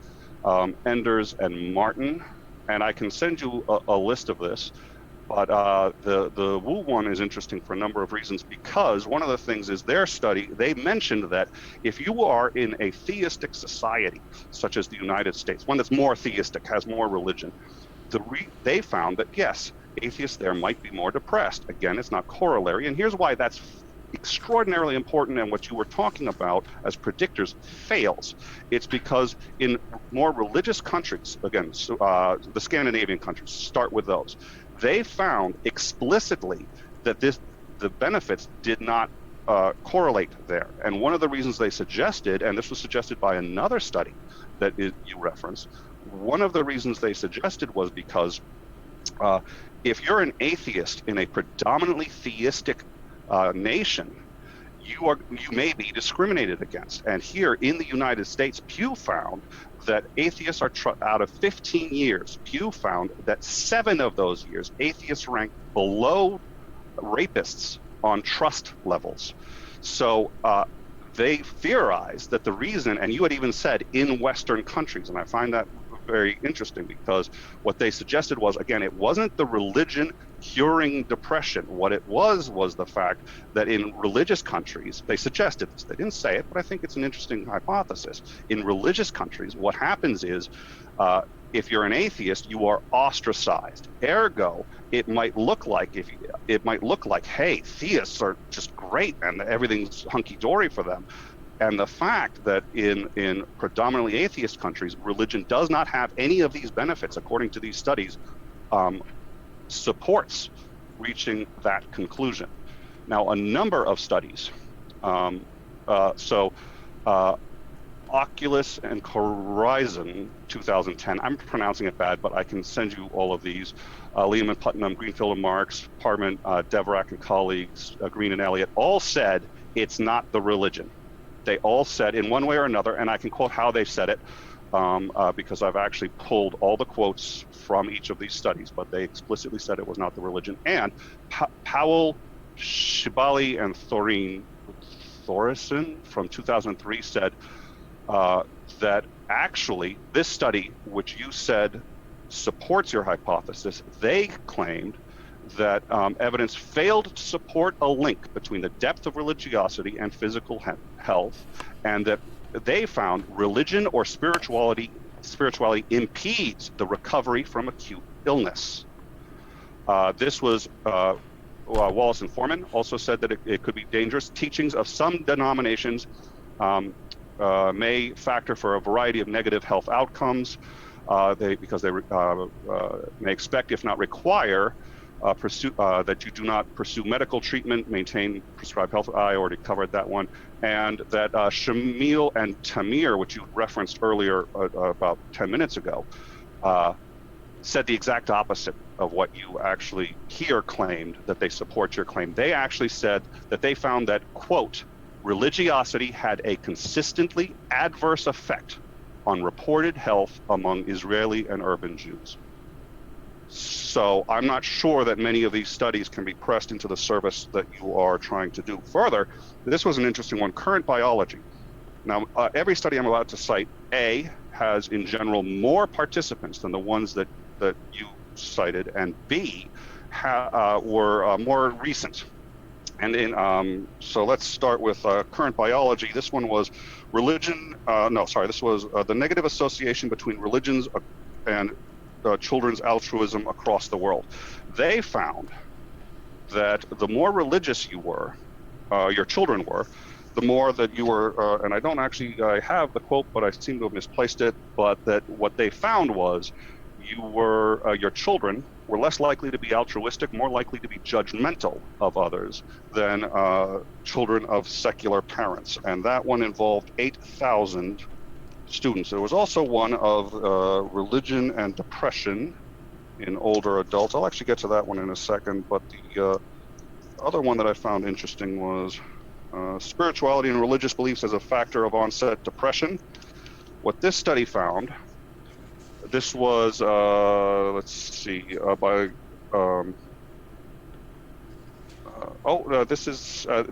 Enders, and Martin. And I can send you a list of this. But the Wu one is interesting for a number of reasons, because one of the things is their study, they mentioned that if you are in a theistic society, such as the United States, one that's more theistic, has more religion, they found that, yes, atheists there might be more depressed. Again, it's not corollary. And here's why that's extraordinarily important, and what you were talking about as predictors fails. It's because in more religious countries, again, the Scandinavian countries, start with those, they found explicitly that the benefits did not correlate there. And one of the reasons they suggested, and this was suggested by another study that you referenced, one of the reasons they suggested was because if you're an atheist in a predominantly theistic nation, you may be discriminated against. And here in the United States, Pew found that atheists are, out of 15 years, Pew found that 7 of those years, atheists ranked below rapists on trust levels. So they theorized that the reason, and you had even said in Western countries, and I find that very interesting, because what they suggested was, again, it wasn't the religion curing depression. What it was the fact that in religious countries, they suggested this, they didn't say it, but I think it's an interesting hypothesis. In religious countries, what happens is, if you're an atheist, you are ostracized. Ergo, it might look like, hey, theists are just great and everything's hunky-dory for them. And the fact that in predominantly atheist countries, religion does not have any of these benefits, according to these studies, supports reaching that conclusion. Now, a number of studies, Oculus and Horizon 2010, I'm pronouncing it bad, but I can send you all of these. Liam and Putnam, Greenfield and Marx, Parman, Devereux and colleagues, Green and Eliot, all said it's not the religion. They all said in one way or another, and I can quote how they said it, because I've actually pulled all the quotes from each of these studies, but they explicitly said it was not the religion. And Powell, Shibali, and Thoresen from 2003 said that actually this study, which you said supports your hypothesis, they claimed that evidence failed to support a link between the depth of religiosity and physical health, and that they found religion or spirituality impedes the recovery from acute illness. This was Wallace and Foreman also said that it could be dangerous. Teachings of some denominations may factor for a variety of negative health outcomes, because they may expect, if not require, that you do not pursue medical treatment, maintain prescribed health. I already covered that one. And that Shamil and Tamir, which you referenced earlier about 10 minutes ago, said the exact opposite of what you actually here claimed, that they support your claim. They actually said that they found that, quote, religiosity had a consistently adverse effect on reported health among Israeli and urban Jews. So I'm not sure that many of these studies can be pressed into the service that you are trying to do. Further, this was an interesting one, current biology. Now, every study I'm about to cite, A, has in general more participants than the ones that you cited, and B, were more recent. And so let's start with current biology. This one was this was the negative association between religions and children's altruism across the world. They found that the more religious you were, your children were, the more that you were, and I don't actually have the quote, but I seem to have misplaced it, but that what they found was your children were less likely to be altruistic, more likely to be judgmental of others than children of secular parents. And that one involved 8,000 students. There was also one of religion and depression in older adults. I'll actually get to that one in a second, but the other one that I found interesting was spirituality and religious beliefs as a factor of onset depression. What this study found, this was,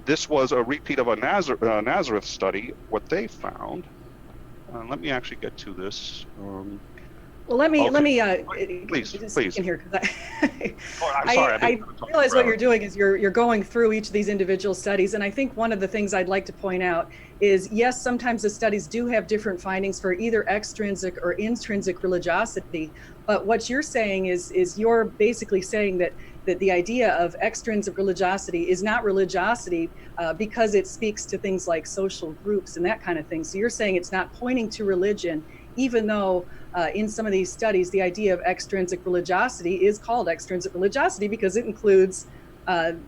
this was a repeat of a Nazareth study. What they found, let me actually get to this. Well, let me please in here, because I'm sorry. I realize what you're doing is you're going through each of these individual studies, and I think one of the things I'd like to point out is, yes, sometimes the studies do have different findings for either extrinsic or intrinsic religiosity, but what you're saying is you're basically saying that the idea of extrinsic religiosity is not religiosity because it speaks to things like social groups and that kind of thing. So you're saying it's not pointing to religion, even though in some of these studies, the idea of extrinsic religiosity is called extrinsic religiosity because it includes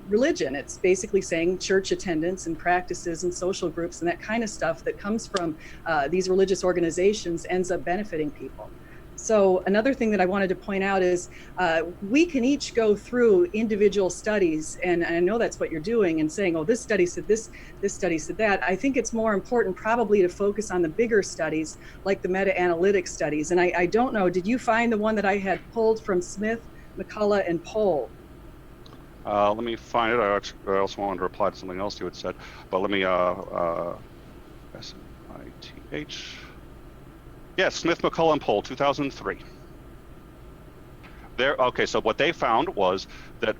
religion. It's basically saying church attendance and practices and social groups and that kind of stuff that comes from these religious organizations ends up benefiting people. So another thing that I wanted to point out is we can each go through individual studies, and I know that's what you're doing, and saying, oh, this study said this study said that. I think it's more important probably to focus on the bigger studies, like the meta-analytic studies. And I don't know, did you find the one that I had pulled from Smith, McCullough, and Pohl? Let me find it. I also wanted to reply to something else you had said, but let me, S-M-I-T-H. Yes, Smith, McCullough, and Pohl, 2003. Okay, so what they found was that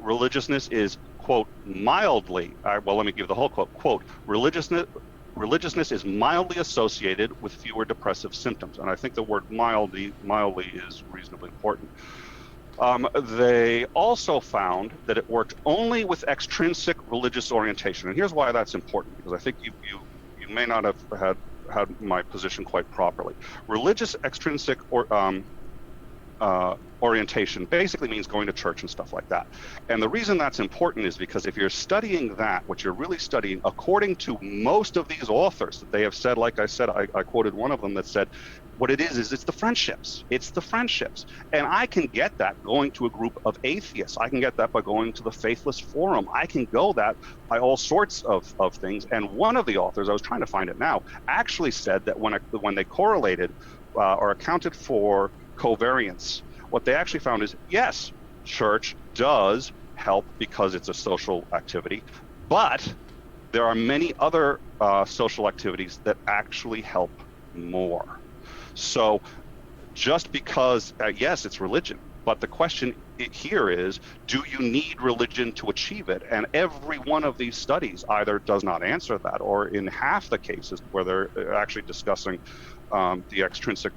religiousness is, quote, mildly, well, let me give the whole quote, religiousness is mildly associated with fewer depressive symptoms. And I think the word mildly is reasonably important. They also found that it worked only with extrinsic religious orientation. And here's why that's important, because I think you may not have had my position quite properly. Religious extrinsic orientation basically means going to church and stuff like that. And the reason that's important is because if you're studying that, what you're really studying, according to most of these authors that they have said, like I said, I quoted one of them that said, what it is it's the friendships. It's the friendships. And I can get that going to a group of atheists. I can get that by going to the Faithless Forum. I can go that by all sorts of things. And one of the authors, I was trying to find it now, actually said that when they correlated or accounted for covariance, what they actually found is, yes, church does help because it's a social activity, but there are many other social activities that actually help more. So just because, yes, it's religion, but the question here is, do you need religion to achieve it? And every one of these studies either does not answer that, or in half the cases where they're actually discussing the extrinsic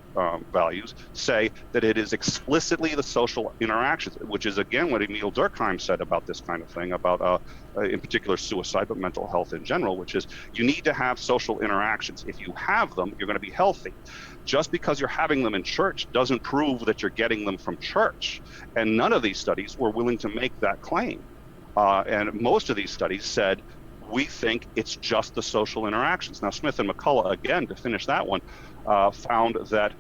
values, say that it is explicitly the social interactions, which is again what Emil Durkheim said about this kind of thing, about in particular suicide, but mental health in general, which is you need to have social interactions. If you have them, you're going to be healthy. just because you're having them in church doesn't prove that you're getting them from church. And none of these studies were willing to make that claim. And most of these studies said, we think it's just the social interactions. Now, Smith and McCullough, again, to finish that one, found that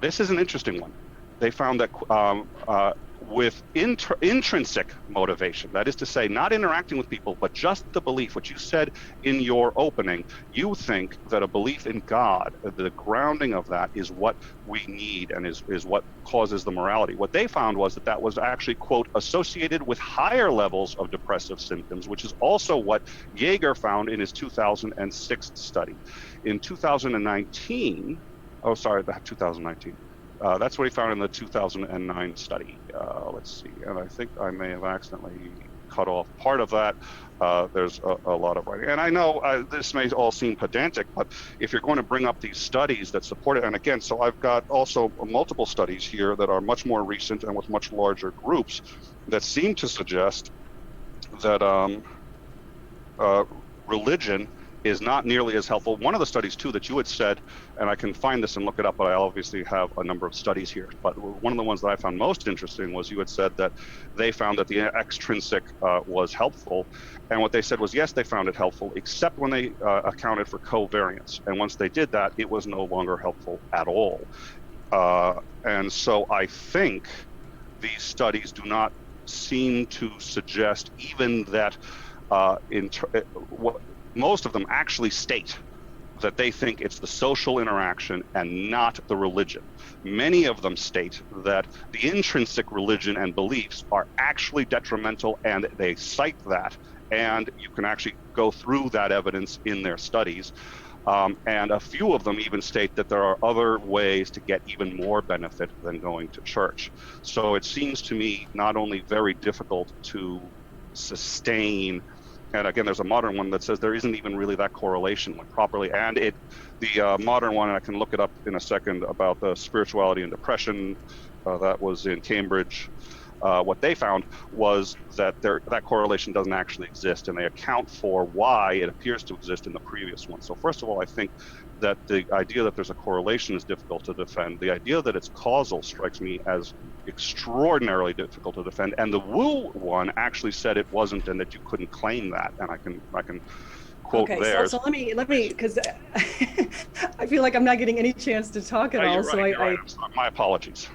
this is an interesting one. They found that with intrinsic motivation, that is to say, not interacting with people, but just the belief, what you said in your opening, you think that a belief in God, the grounding of that is what we need and is what causes the morality. What they found was that was actually, quote, associated with higher levels of depressive symptoms, which is also what Jaeger found in his 2006 study. In 2019, oh, sorry, 2019. That's what he found in the 2009 study. Let's see, and I think I may have accidentally cut off part of that. There's a lot of writing. And I know this may all seem pedantic, but if you're going to bring up these studies that support it, and again, so I've got also multiple studies here that are much more recent and with much larger groups that seem to suggest that religion is not nearly as helpful. One of the studies too that you had said, and I can find this and look it up, but I obviously have a number of studies here, but one of the ones that I found most interesting was you had said that they found that the extrinsic was helpful. And what they said was, yes, they found it helpful, except when they accounted for covariance. And once they did that, it was no longer helpful at all. And so I think these studies do not seem to suggest even that most of them actually state that they think it's the social interaction and not the religion. Many of them state that the intrinsic religion and beliefs are actually detrimental, and they cite that. And you can actually go through that evidence in their studies. And a few of them even state that there are other ways to get even more benefit than going to church. So it seems to me not only very difficult to sustain. And again, there's a modern one that says there isn't even really that correlation when properly. And the modern one, and I can look it up in a second, about the spirituality and depression, that was in Cambridge. What they found was that that correlation doesn't actually exist, and they account for why it appears to exist in the previous one. So first of all, I think that the idea that there's a correlation is difficult to defend. The idea that it's causal strikes me as extraordinarily difficult to defend. And the Wu one actually said it wasn't, and that you couldn't claim that. And I can quote theirs. So let me, because I feel like I'm not getting any chance to talk at all. You're right. My apologies.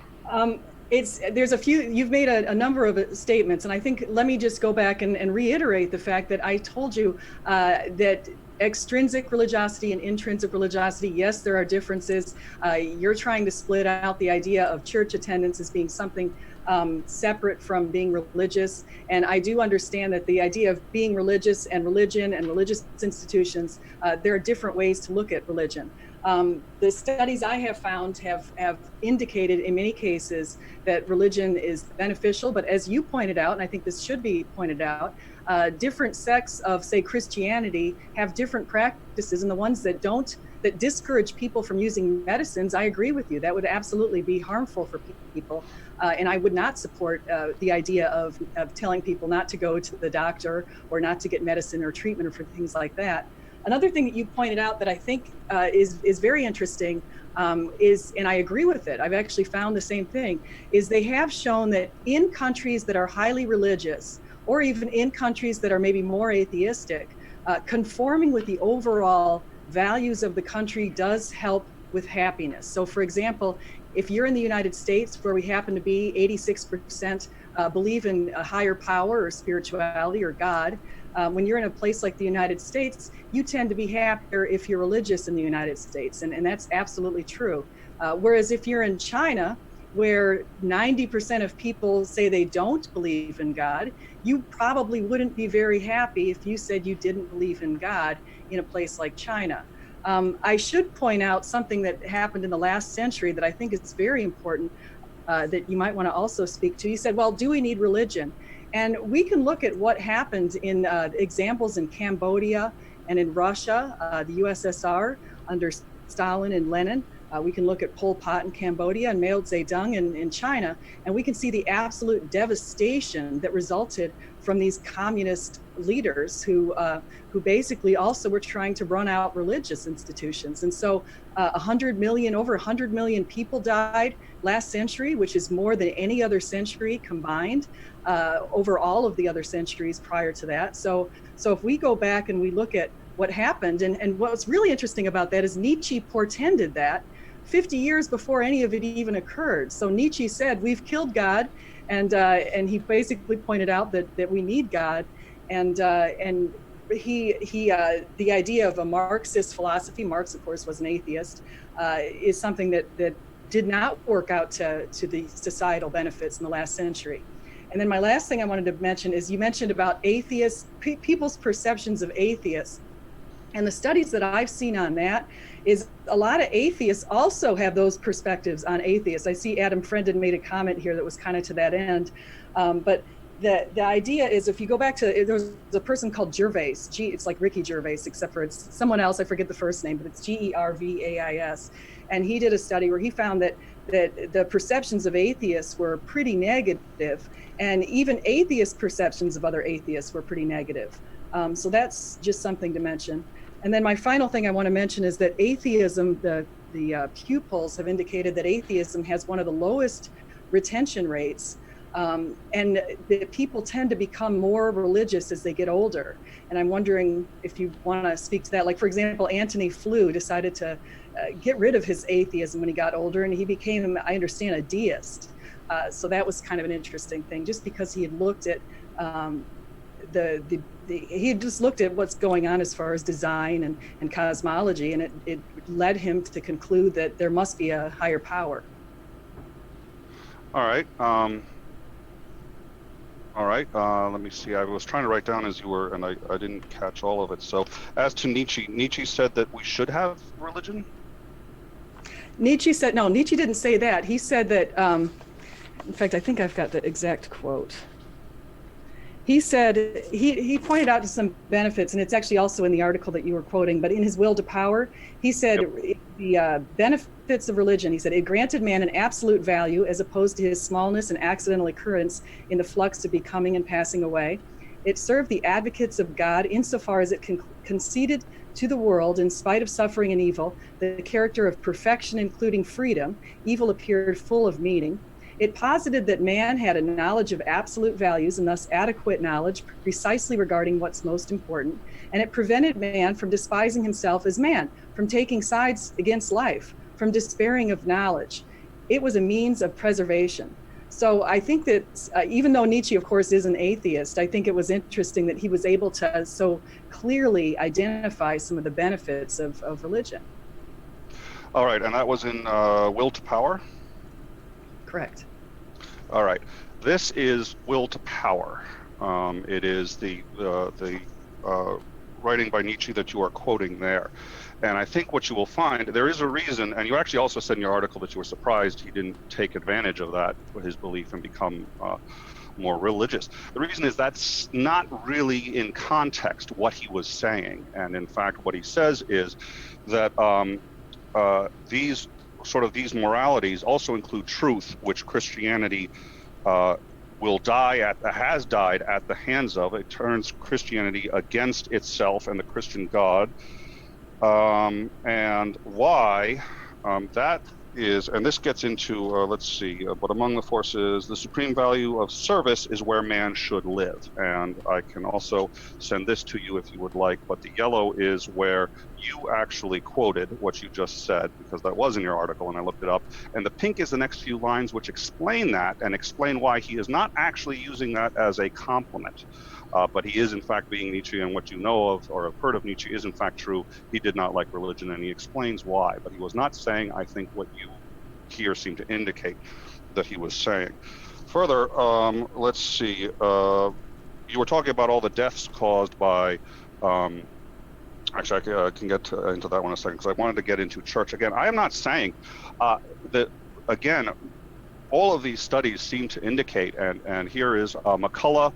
There's a few, you've made a number of statements, and I think, let me just go back and reiterate the fact that I told you that extrinsic religiosity and intrinsic religiosity, yes, there are differences. You're trying to split out the idea of church attendance as being something separate from being religious. And I do understand that the idea of being religious and religion and religious institutions, there are different ways to look at religion. The studies I have found have indicated in many cases that religion is beneficial, but as you pointed out, and I think this should be pointed out, different sects of, say, Christianity have different practices, and the ones that discourage people from using medicines, I agree with you, that would absolutely be harmful for people. And I would not support the idea of telling people not to go to the doctor or not to get medicine or treatment or for things like that. Another thing that you pointed out that I think is very interesting is, and I agree with it, I've actually found the same thing, is they have shown that in countries that are highly religious, or even in countries that are maybe more atheistic, conforming with the overall values of the country does help with happiness. So for example, if you're in the United States, where we happen to be 86% believe in a higher power or spirituality or God, when you're in a place like the United States, you tend to be happier if you're religious in the United States, and that's absolutely true. Whereas if you're in China, where 90% of people say they don't believe in God, you probably wouldn't be very happy if you said you didn't believe in God in a place like China. I should point out something that happened in the last century that I think is very important, that you might want to also speak to. You said, well, do we need religion? And we can look at what happened in examples in Cambodia and in Russia, the USSR under Stalin and Lenin. We can look at Pol Pot in Cambodia and Mao Zedong in China, and we can see the absolute devastation that resulted from these communist leaders who basically also were trying to run out religious institutions. And so 100 million, over 100 million people died last century, which is more than any other century combined over all of the other centuries prior to that. So if we go back and we look at what happened, and what's really interesting about that is Nietzsche portended that 50 years before any of it even occurred. So Nietzsche said, we've killed God, and he basically pointed out that we need God, and he the idea of a Marxist philosophy, Marx of course was an atheist, is something that did not work out to the societal benefits in the last century. And then my last thing I wanted to mention is you mentioned about atheists, people's perceptions of atheists. And the studies that I've seen on that is a lot of atheists also have those perspectives on atheists. I see Adam Friendon made a comment here that was kind of to that end. But the idea is, if you go back to, there's a person called Gervais, it's like Ricky Gervais, except for it's someone else, I forget the first name, but it's Gervais. And he did a study where he found that the perceptions of atheists were pretty negative, and even atheist perceptions of other atheists were pretty negative. So that's just something to mention. And then my final thing I want to mention is that atheism, the Pew polls have indicated that atheism has one of the lowest retention rates, and that people tend to become more religious as they get older. And I'm wondering if you want to speak to that. Like, for example, Antony Flew decided to get rid of his atheism when he got older, and he became, I understand, a deist. So that was kind of an interesting thing, just because he had looked at he just looked at what's going on as far as design and cosmology, and it led him to conclude that there must be a higher power. All right. Let me see. I was trying to write down as you were, and I didn't catch all of it. So as to Nietzsche said that we should have religion? Nietzsche didn't say that. He said that, in fact, I think I've got the exact quote. He said, he pointed out some benefits, and it's actually also in the article that you were quoting, but in his Will to Power, he said the benefits of religion, he said, it granted man an absolute value as opposed to his smallness and accidental occurrence in the flux of becoming and passing away. It served the advocates of God insofar as it conceded to the world, in spite of suffering and evil, the character of perfection, including freedom. Evil appeared full of meaning. It posited that man had a knowledge of absolute values, and thus adequate knowledge precisely regarding what's most important. And it prevented man from despising himself as man, from taking sides against life, from despairing of knowledge. It was a means of preservation. So I think that even though Nietzsche, of course, is an atheist, I think it was interesting that he was able to so clearly identify some of the benefits of religion. All right, and that was in Will to Power? Correct. All right. This is Will to Power. It is the writing by Nietzsche that you are quoting there. And I think what you will find, there is a reason, and you actually also said in your article that you were surprised he didn't take advantage of that, his belief, and become more religious. The reason is that's not really in context what he was saying. And in fact, what he says is that these moralities also include truth, which Christianity has died at the hands of. It turns Christianity against itself and the Christian God. And why that is, and this gets into, let's see, but among the forces, the supreme value of service is where man should live. And I can also send this to you if you would like, but the yellow is where you actually quoted what you just said, because that was in your article and I looked it up. And the pink is the next few lines which explain that and explain why he is not actually using that as a compliment. But he is in fact being Nietzsche, and what you know of or have heard of Nietzsche is in fact true. He did not like religion, and he explains why. But he was not saying, I think, what you here seem to indicate that he was saying. Further, let's see. You were talking about all the deaths caused by. Actually, I can get into that one in a second, because I wanted to get into church again. I am not saying that, again, all of these studies seem to indicate, and here is McCullough,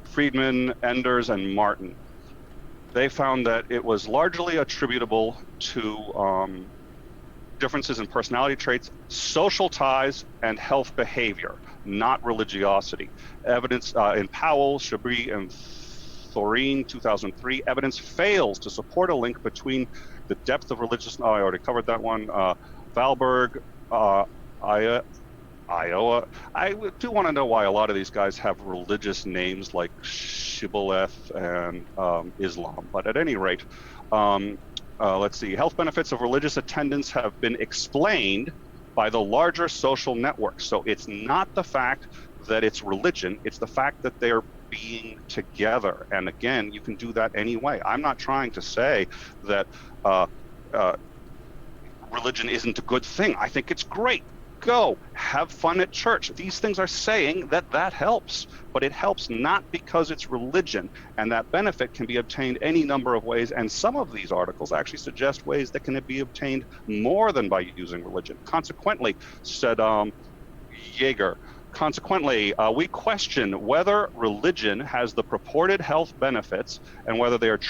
Friedman, Enders, and Martin. They found that it was largely attributable to differences in personality traits, social ties, and health behavior, not religiosity. Evidence in Powell, Chabris, and Thorine, 2003, evidence fails to support a link between the depth of religious, I already covered that one, Valberg, Iowa. I do want to know why a lot of these guys have religious names like Shibboleth and Islam, but at any rate, let's see, health benefits of religious attendance have been explained by the larger social networks. So it's not the fact that it's religion, it's the fact that they're being together. And again, you can do that anyway. I'm not trying to say that religion isn't a good thing. I think it's great. Go have fun at church. These things are saying that that helps, but it helps not because it's religion, and that benefit can be obtained any number of ways. And some of these articles actually suggest ways that can be obtained more than by using religion. Consequently, said Yeager, consequently, we question whether religion has the purported health benefits and whether they are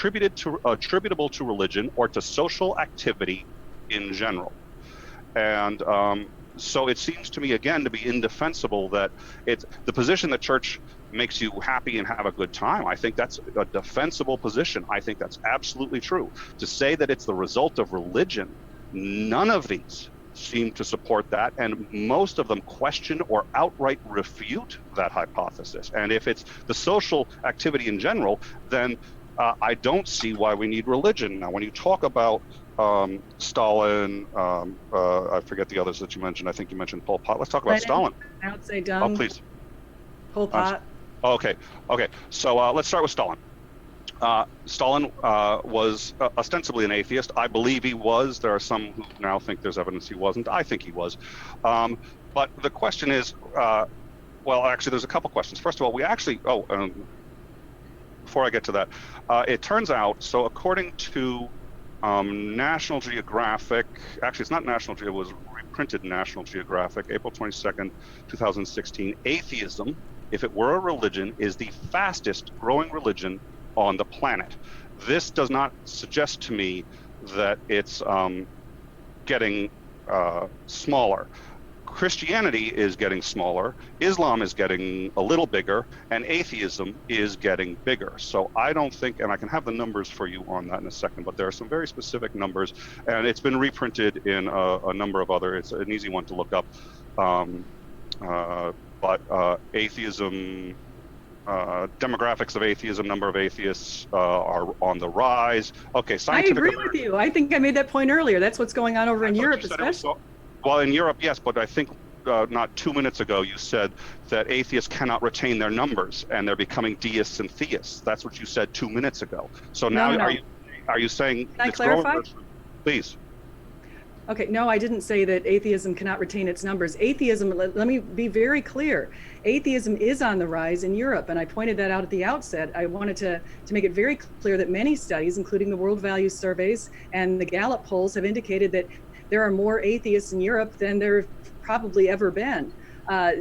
attributable to religion or to social activity in general. And so it seems to me, again, to be indefensible that it's the position that church makes you happy and have a good time. I think that's a defensible position. I think that's absolutely true. To say that it's the result of religion, none of these seem to support that, and most of them question or outright refute that hypothesis. And if it's the social activity in general, then I don't see why we need religion. Now, when you talk about Stalin, I forget the others that you mentioned. I think you mentioned Pol Pot. Let's talk about Stalin. Mao Zedong. Oh, please. Pol Pot. Okay. So let's start with Stalin. Stalin was ostensibly an atheist. I believe he was. There are some who now think there's evidence he wasn't. I think he was. But the question is, well, actually, there's a couple questions. First of all, we actually, before I get to that, it turns out, so according to National Geographic, actually it's not National Geographic, it was reprinted in National Geographic, April 22nd, 2016, atheism, if it were a religion, is the fastest growing religion on the planet. This does not suggest to me that it's getting smaller. Christianity is getting smaller, Islam is getting a little bigger, and atheism is getting bigger. So I don't think, and I can have the numbers for you on that in a second, but there are some very specific numbers, and it's been reprinted in a number of other, it's an easy one to look up. But atheism, demographics of atheism, number of atheists are on the rise. Okay, scientific. I agree with you. I think I made that point earlier. That's what's going on over in Europe, especially. Well, in Europe, yes, but I think not 2 minutes ago you said that atheists cannot retain their numbers and they're becoming deists and theists. That's what you said 2 minutes ago. So now No. are you saying? Can I clarify? Please. Okay, no, I didn't say that atheism cannot retain its numbers. Atheism, let me be very clear. Atheism is on the rise in Europe, and I pointed that out at the outset. I wanted to make it very clear that many studies, including the World Values Surveys and the Gallup polls, have indicated that there are more atheists in Europe than there have probably ever been.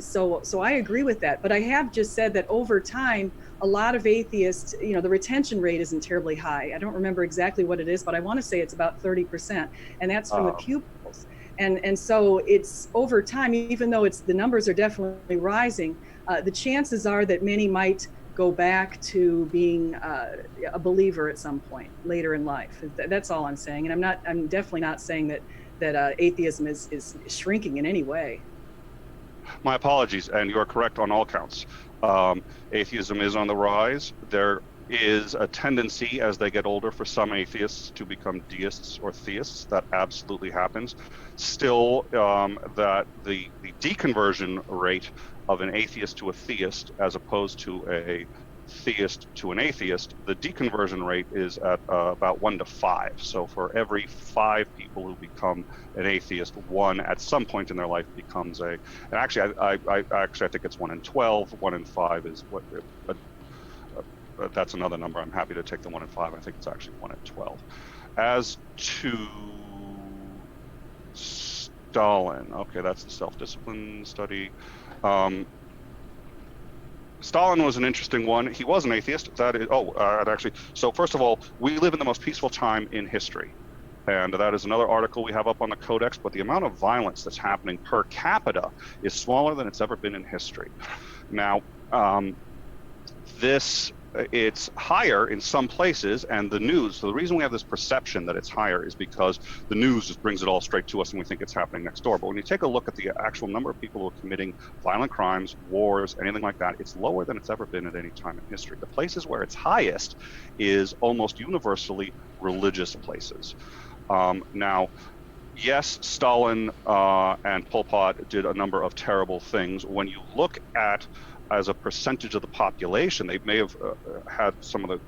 So I agree with that. But I have just said that over time, a lot of atheists, the retention rate isn't terribly high. I don't remember exactly what it is, but I want to say it's about 30%. And that's from the Pew polls. And so it's over time, even though the numbers are definitely rising, the chances are that many might go back to being a believer at some point later in life. That's all I'm saying. And I'm definitely not saying that atheism is shrinking in any way. My apologies, and you are correct on all counts. Atheism is on the rise. There is a tendency as they get older for some atheists to become deists or theists. That absolutely happens. Still, that the deconversion rate of an atheist to a theist as opposed to a theist to an atheist, the deconversion rate is at about 1 to 5. So for every 5 people who become an atheist, 1 at some point in their life becomes and actually I think it's 1 in 12. 1 in 5 is what. That's another number. I'm happy to take the 1 in 5. I think it's actually 1 in 12. As to Stalin, okay, that's the self-discipline study. Stalin was an interesting one. He was an atheist. That is, actually, so first of all, we live in the most peaceful time in history. and that is another article we have up on the Codex, but the amount of violence that's happening per capita is smaller than it's ever been in history. Now, it's higher in some places, and the news, so the reason we have this perception that it's higher is because the news just brings it all straight to us and we think it's happening next door. But when you take a look at the actual number of people who are committing violent crimes, wars, anything like that, it's lower than it's ever been at any time in history. The places where it's highest is almost universally religious places. Now, yes, Stalin and Pol Pot did a number of terrible things. When you look at as a percentage of the population, they may have had some of the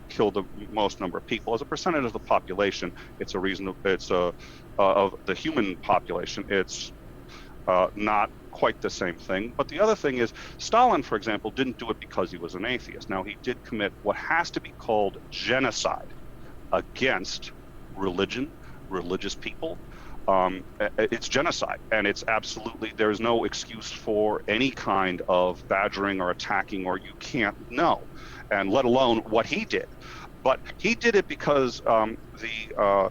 killed the most number of people. As a percentage of the population, it's a reason. Of the human population, it's not quite the same thing. But the other thing is, Stalin, for example, didn't do it because he was an atheist. Now, he did commit what has to be called genocide against religion, religious people. It's genocide, and it's absolutely, there's no excuse for any kind of badgering or attacking, or you can't know, and let alone what he did. But he did it because the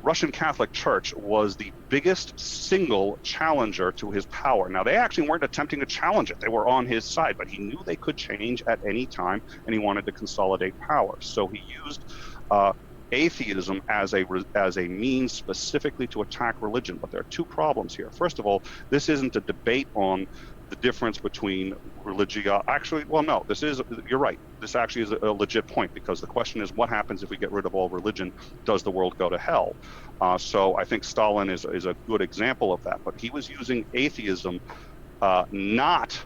Russian Catholic Church was the biggest single challenger to his power. Now, they actually weren't attempting to challenge it. They were on his side, but he knew they could change at any time, and he wanted to consolidate power. So he used atheism as a means specifically to attack religion. But there are two problems here. First of all, this isn't a debate on the difference between actually, well, no, you're right. This actually is a legit point, because the question is, what happens if we get rid of all religion? Does the world go to hell? So I think Stalin is a good example of that. But he was using atheism not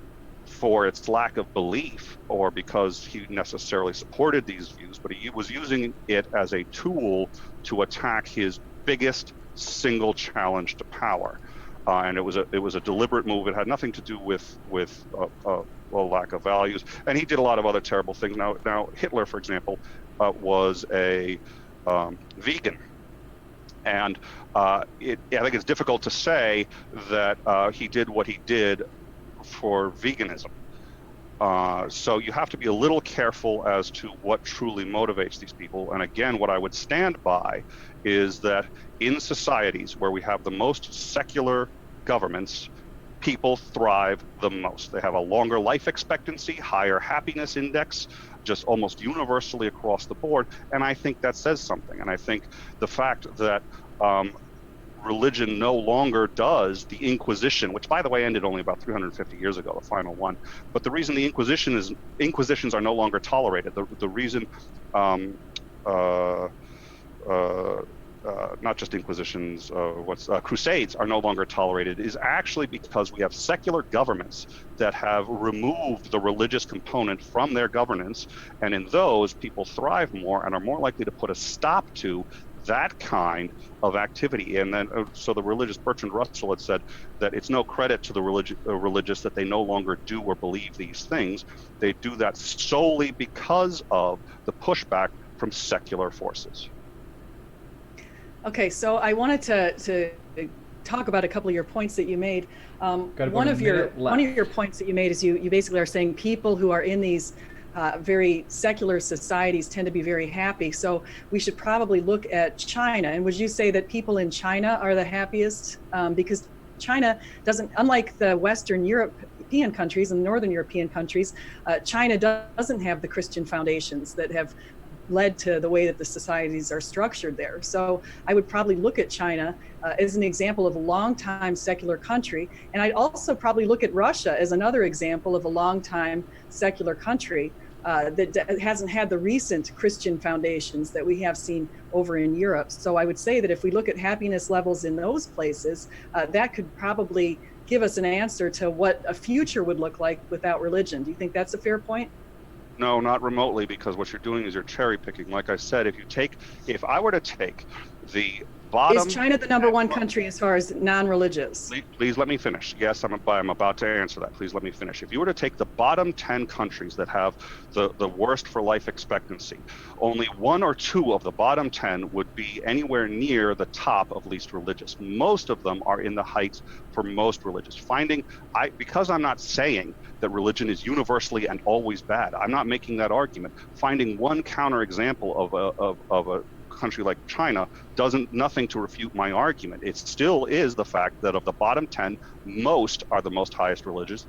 for its lack of belief or because he necessarily supported these views, but he was using it as a tool to attack his biggest single challenge to power. And it was a deliberate move. It had nothing to do with lack of values. And he did a lot of other terrible things. Now Hitler, for example, was a vegan. And I think it's difficult to say that he did what he did for veganism. So you have to be a little careful as to what truly motivates these people. And again, what I would stand by is that in societies where we have the most secular governments, people thrive the most. They have a longer life expectancy, higher happiness index, just almost universally across the board. And I think that says something. And I think the fact that religion no longer does the Inquisition, which, by the way, ended only about 350 years ago, the final one. But the reason the Inquisitions are no longer tolerated, the reason not just Inquisitions, Crusades are no longer tolerated is actually because we have secular governments that have removed the religious component from their governance, and in those, people thrive more and are more likely to put a stop to that kind of activity. And then, so the religious Bertrand Russell had said that it's no credit to the religious that they no longer do or believe these things. They do that solely because of the pushback from secular forces. Okay, so I wanted to talk about a couple of your points that you made. One of your points that you made is you basically are saying people who are in these very secular societies tend to be very happy. So we should probably look at China. And would you say that people in China are the happiest? Because China doesn't, unlike the Western European countries and Northern European countries, China doesn't have the Christian foundations that have led to the way that the societies are structured there. So I would probably look at China as an example of a long-time secular country. And I'd also probably look at Russia as another example of a long-time secular country that hasn't had the recent Christian foundations that we have seen over in Europe. So I would say that if we look at happiness levels in those places, that could probably give us an answer to what a future would look like without religion. Do you think that's a fair point? No, not remotely, because what you're doing is you're cherry picking. Like I said, if I were to take the bottom... Is China the number one country as far as non-religious? Please let me finish. Yes, I'm about to answer that. Please let me finish. If you were to take the bottom 10 countries that have the worst for life expectancy, only one or two of the bottom 10 would be anywhere near the top of least religious. Most of them are in the heights for most religious. Because I'm not saying that religion is universally and always bad, I'm not making that argument. Finding one counterexample of a country like China nothing to refute my argument. It still is the fact that of the bottom 10, most are the most highest religious.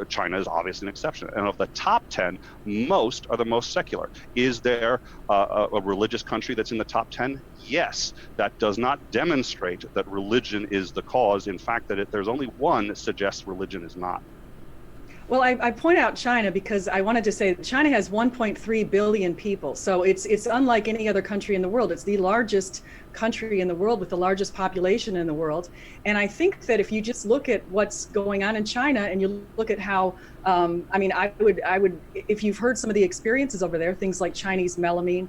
China is obviously an exception. And of the top 10, most are the most secular. Is there a religious country that's in the top 10? Yes. That does not demonstrate that religion is the cause. In fact, that there's only one that suggests religion is not. Well, I point out China because I wanted to say that China has 1.3 billion people. So it's unlike any other country in the world. It's the largest country in the world with the largest population in the world. And I think that if you just look at what's going on in China and you look at how, I would, if you've heard some of the experiences over there, things like Chinese melamine,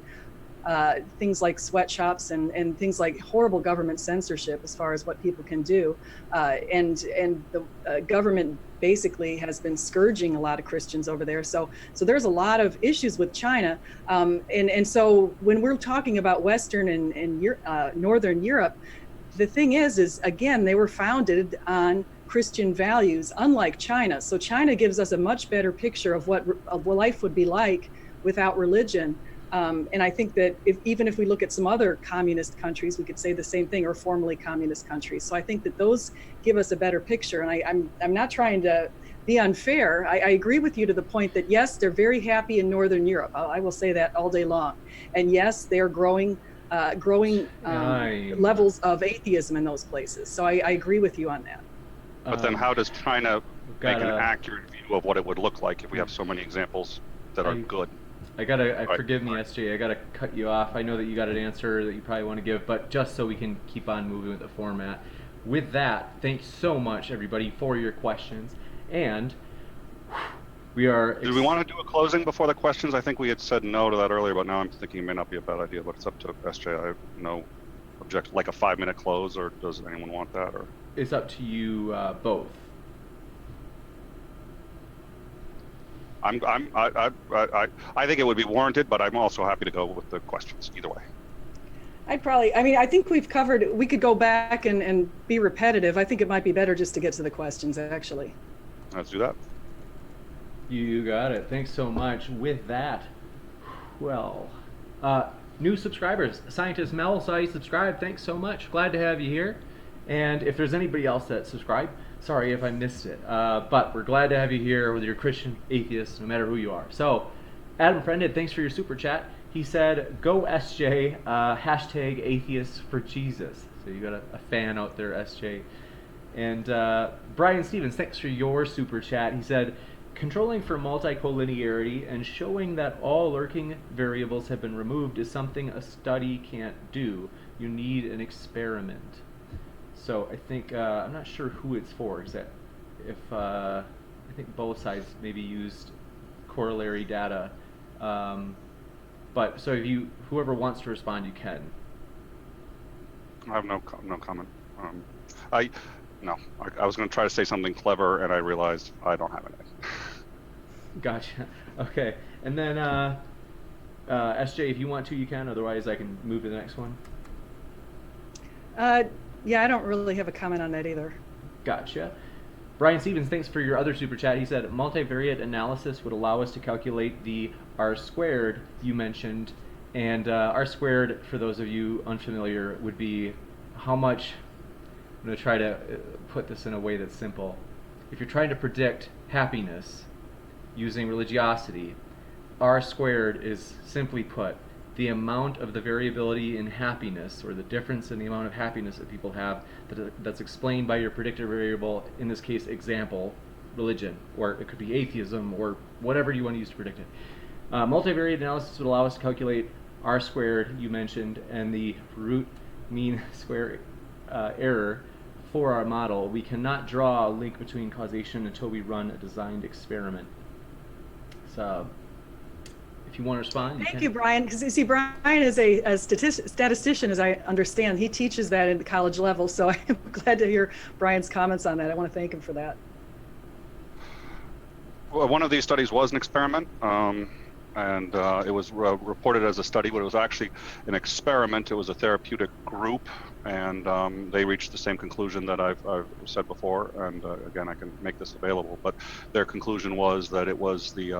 things like sweatshops and things like horrible government censorship as far as what people can do. And the government basically has been scourging a lot of Christians over there. So there's a lot of issues with China. And so when we're talking about Western and Northern Europe, the thing is again, they were founded on Christian values, unlike China. So China gives us a much better picture of what life would be like without religion. And I think that even if we look at some other communist countries, we could say the same thing, or formerly communist countries. So I think that those give us a better picture. And I'm not trying to be unfair. I agree with you to the point that, yes, they're very happy in Northern Europe. I will say that all day long. And yes, they're growing levels of atheism in those places. So I agree with you on that. But then how does China make an accurate view of what it would look like if we have so many examples that are good? Forgive me, SJ, I gotta cut you off. I know that you got an answer that you probably want to give, but just so we can keep on moving with the format. With that, thanks so much, everybody, for your questions. And we are... Do we want to do a closing before the questions? I think we had said no to that earlier, but now I'm thinking it may not be a bad idea, but it's up to SJ. I have no objection, like a 5-minute close, or does anyone want that? Or it's up to you both. I think it would be warranted, but I'm also happy to go with the questions either way. I think we could go back and be repetitive. I think it might be better just to get to the questions, actually. Let's do that. You got it. Thanks so much. With that, well, new subscribers. Scientist Mel saw you subscribe. Thanks so much. Glad to have you here. And if there's anybody else that subscribed, sorry if I missed it, but we're glad to have you here, whether you're Christian, atheist, no matter who you are. So, Adam Friended, thanks for your super chat. He said, "Go SJ, hashtag atheist for Jesus." So you got a fan out there, SJ. And Brian Stevens, thanks for your super chat. He said, "Controlling for multicollinearity and showing that all lurking variables have been removed is something a study can't do. You need an experiment." So I think, I'm not sure who it's for, I think both sides maybe used corollary data. But so if whoever wants to respond, you can. I have no comment. I was going to try to say something clever, and I realized I don't have anything. Gotcha. Okay. And then, SJ, if you want to, you can. Otherwise, I can move to the next one. Yeah, I don't really have a comment on that either. Gotcha. Brian Stevens, thanks for your other super chat. He said, multivariate analysis would allow us to calculate the R-squared you mentioned. And R-squared, for those of you unfamiliar, would be how much... I'm going to try to put this in a way that's simple. If you're trying to predict happiness using religiosity, R-squared is, simply put, the amount of the variability in happiness, or the difference in the amount of happiness that people have that's explained by your predictor variable, in this case, example, religion, or it could be atheism, or whatever you want to use to predict it. Multivariate analysis would allow us to calculate R-squared, you mentioned, and the root mean square error for our model. We cannot draw a link between causation until we run a designed experiment. So, if you want to respond, Thank you, Brian. Because you see, Brian is a statistician, as I understand. He teaches that at the college level, so I'm glad to hear Brian's comments on that. I want to thank him for that. Well, one of these studies was an experiment, and it was reported as a study, but it was actually an experiment. It was a therapeutic group, and they reached the same conclusion that I've said before, and again, I can make this available, but their conclusion was that it was the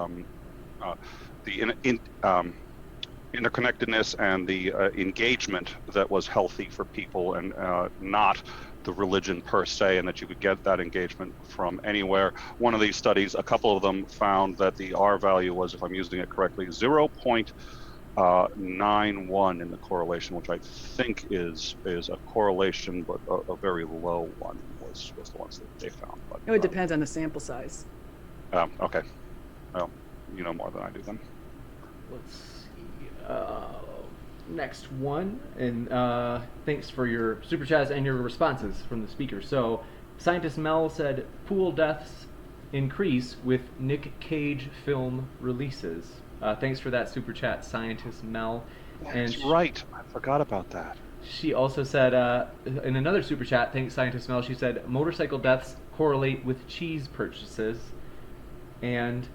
interconnectedness and the engagement that was healthy for people, and not the religion per se, and that you could get that engagement from anywhere. One of these studies, a couple of them, found that the R value was, if I'm using it correctly, 0.91 in the correlation, which I think is a correlation, but a very low one was the ones that they found. But, it depends on the sample size. Okay. Well, you know more than I do then. Let's see. Next one, and thanks for your super chats and your responses from the speakers. So, Scientist Mel said, pool deaths increase with Nick Cage film releases. Thanks for that super chat, Scientist Mel. That's right. I forgot about that. She also said, in another super chat, thanks Scientist Mel, she said, motorcycle deaths correlate with cheese purchases. And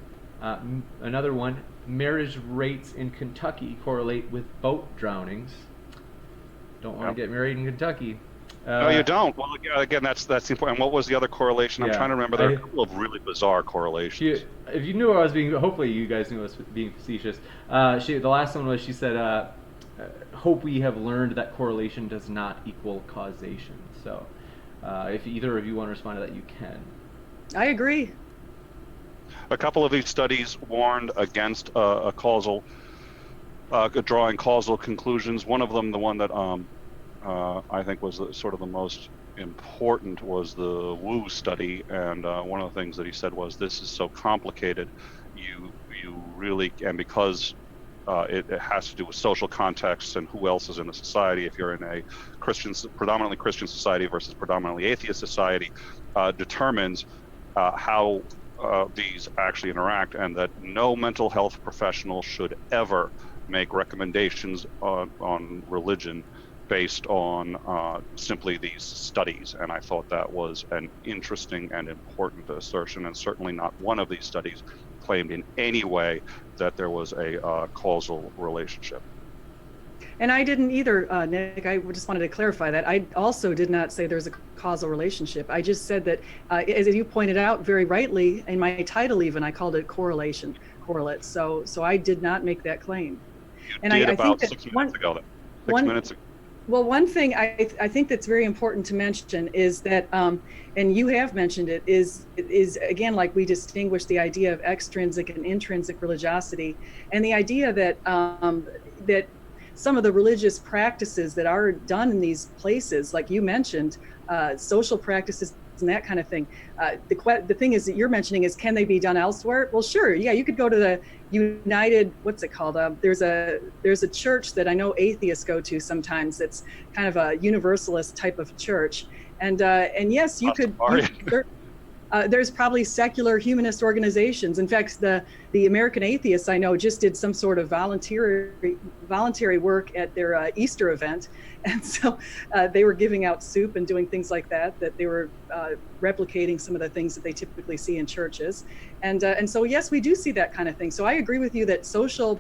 another one, marriage rates in Kentucky correlate with boat drownings. Don't want to get married in Kentucky. No, you don't. Well, again, that's the point. And what was the other correlation? I'm trying to remember. There are a couple of really bizarre correlations. If you knew I was being, hopefully you guys knew I was being facetious. The last one was, she said, hope we have learned that correlation does not equal causation. So if either of you want to respond to that, you can. I agree. A couple of these studies warned against drawing causal conclusions. One of them, the one that I think was sort of the most important, was the Wu study, and one of the things that he said was, this is so complicated, you really, and because it has to do with social context and who else is in the society. If you're in a predominantly Christian society versus predominantly atheist society, determines how these actually interact, and that no mental health professional should ever make recommendations on religion based on simply these studies. And I thought that was an interesting and important assertion, and certainly not one of these studies claimed in any way that there was a causal relationship. And I didn't either, Nick. I just wanted to clarify that. I also did not say there's a causal relationship. I just said that, as you pointed out very rightly, in my title even, I called it correlates. So I did not make that claim. You did about 6 minutes ago. 6 minutes ago. Well, one thing I think that's very important to mention is that, and you have mentioned it, is again, like, we distinguish the idea of extrinsic and intrinsic religiosity, and the idea that that some of the religious practices that are done in these places, like you mentioned, social practices and that kind of thing. The thing is that you're mentioning is, can they be done elsewhere? Well, sure. Yeah, you could go to the United, what's it called? There's a church that I know atheists go to sometimes. That's kind of a universalist type of church. And yes, you could. There's probably secular humanist organizations. In fact, the American Atheists I know just did some sort of voluntary work at their Easter event, and so they were giving out soup and doing things like that. That they were replicating some of the things that they typically see in churches, and so yes, we do see that kind of thing. So I agree with you that social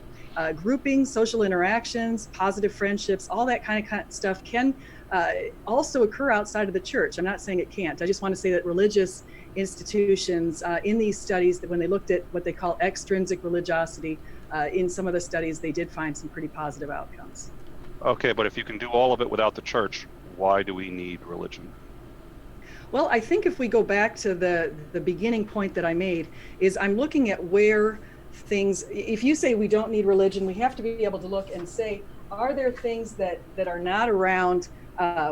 groupings, social interactions, positive friendships, all that kind of stuff can also occur outside of the church. I'm not saying it can't. I just want to say that religious institutions in these studies, that when they looked at what they call extrinsic religiosity, in some of the studies, they did find some pretty positive outcomes. Okay, but if you can do all of it without the church, why do we need religion? Well, I think if we go back to the beginning point that I made, is I'm looking at where things, if you say we don't need religion, we have to be able to look and say, are there things that are not around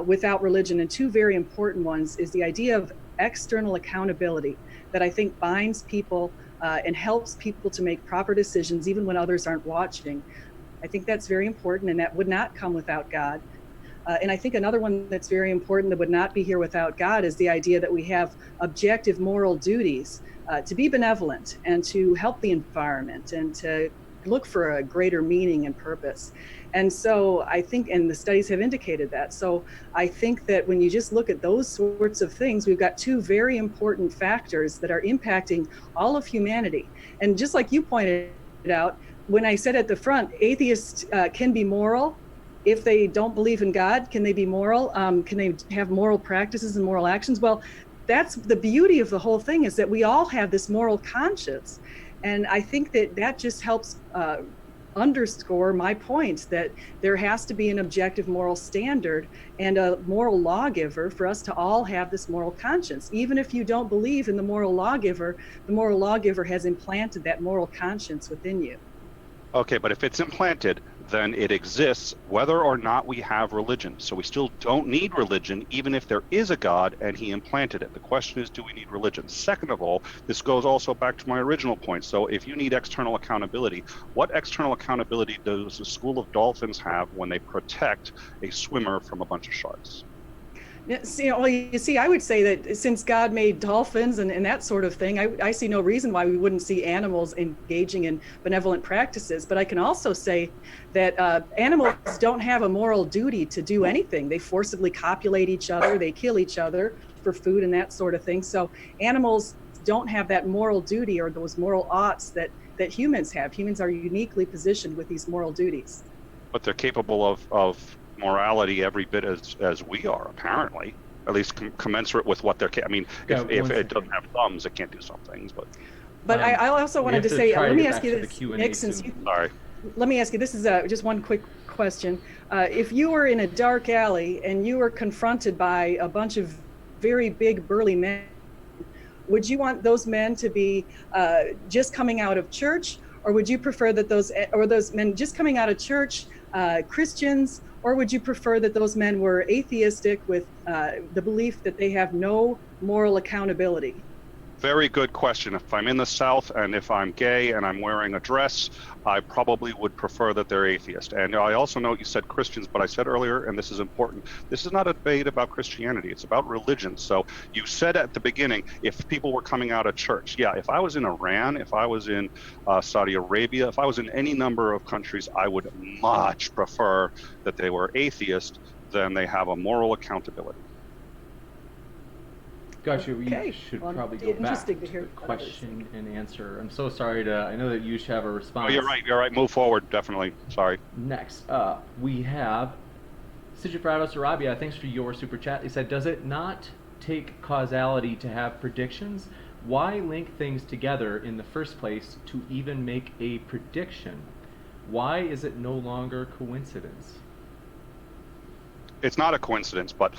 without religion? And two very important ones is the idea of external accountability, that I think binds people and helps people to make proper decisions even when others aren't watching. I think that's very important, and that would not come without God. And I think another one that's very important that would not be here without God is the idea that we have objective moral duties to be benevolent and to help the environment and to look for a greater meaning and purpose. And so I think, and the studies have indicated that. So I think that when you just look at those sorts of things, we've got two very important factors that are impacting all of humanity. And just like you pointed out, when I said at the front, atheists can be moral. If they don't believe in God, can they be moral? Can they have moral practices and moral actions? Well, that's the beauty of the whole thing, is that we all have this moral conscience. And I think that just helps underscore my point that there has to be an objective moral standard and a moral lawgiver for us to all have this moral conscience. Even if you don't believe in the moral lawgiver has implanted that moral conscience within you. Okay, but if it's implanted, then it exists whether or not we have religion. So we still don't need religion, even if there is a God and he implanted it. The question is, do we need religion? Second of all, this goes also back to my original point. So if you need external accountability, what external accountability does the school of dolphins have when they protect a swimmer from a bunch of sharks? You see, I would say that since God made dolphins and that sort of thing, I see no reason why we wouldn't see animals engaging in benevolent practices. But I can also say that animals don't have a moral duty to do anything. They forcibly copulate each other, they kill each other for food and that sort of thing. So animals don't have that moral duty or those moral oughts that humans have. Humans are uniquely positioned with these moral duties. But they're capable of morality every bit as we are, apparently, at least commensurate with what they're. I mean, if it doesn't have thumbs, it can't do some things. But I also wanted to say, let me ask you this, Nick. Sorry. Let me ask you. This is just one quick question. If you were in a dark alley and you were confronted by a bunch of very big burly men, would you want those men to be just coming out of church, or would you prefer that those men just coming out of church, Christians? Or would you prefer that those men were atheistic with the belief that they have no moral accountability? Very good question. If I'm in the South and if I'm gay and I'm wearing a dress, I probably would prefer that they're atheist. And I also know you said Christians, but I said earlier, and this is important, this is not a debate about Christianity. It's about religion. So you said at the beginning, if people were coming out of church, yeah, if I was in Iran, if I was in Saudi Arabia, if I was in any number of countries, I would much prefer that they were atheist than they have a moral accountability. Gotcha. We should probably go back to hear question and answer. I'm so sorry I know that you should have a response. Oh, you're right. Move forward, definitely. Sorry. Next up, we have Sigifrados Arabia. Thanks for your super chat. He said, does it not take causality to have predictions? Why link things together in the first place to even make a prediction? Why is it no longer coincidence? It's not a coincidence, but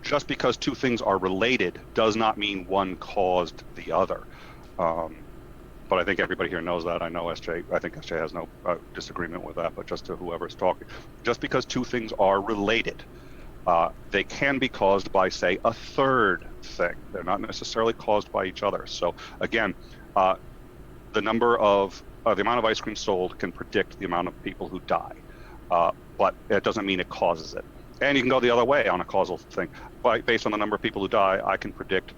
just because two things are related does not mean one caused the other. But I think everybody here knows that. I know SJ, I think SJ has no disagreement with that, but just to whoever's talking. Just because two things are related, they can be caused by, say, a third thing. They're not necessarily caused by each other. So again, the amount of ice cream sold can predict the amount of people who die, but it doesn't mean it causes it. And you can go the other way on a causal thing. Based on the number of people who die, I can predict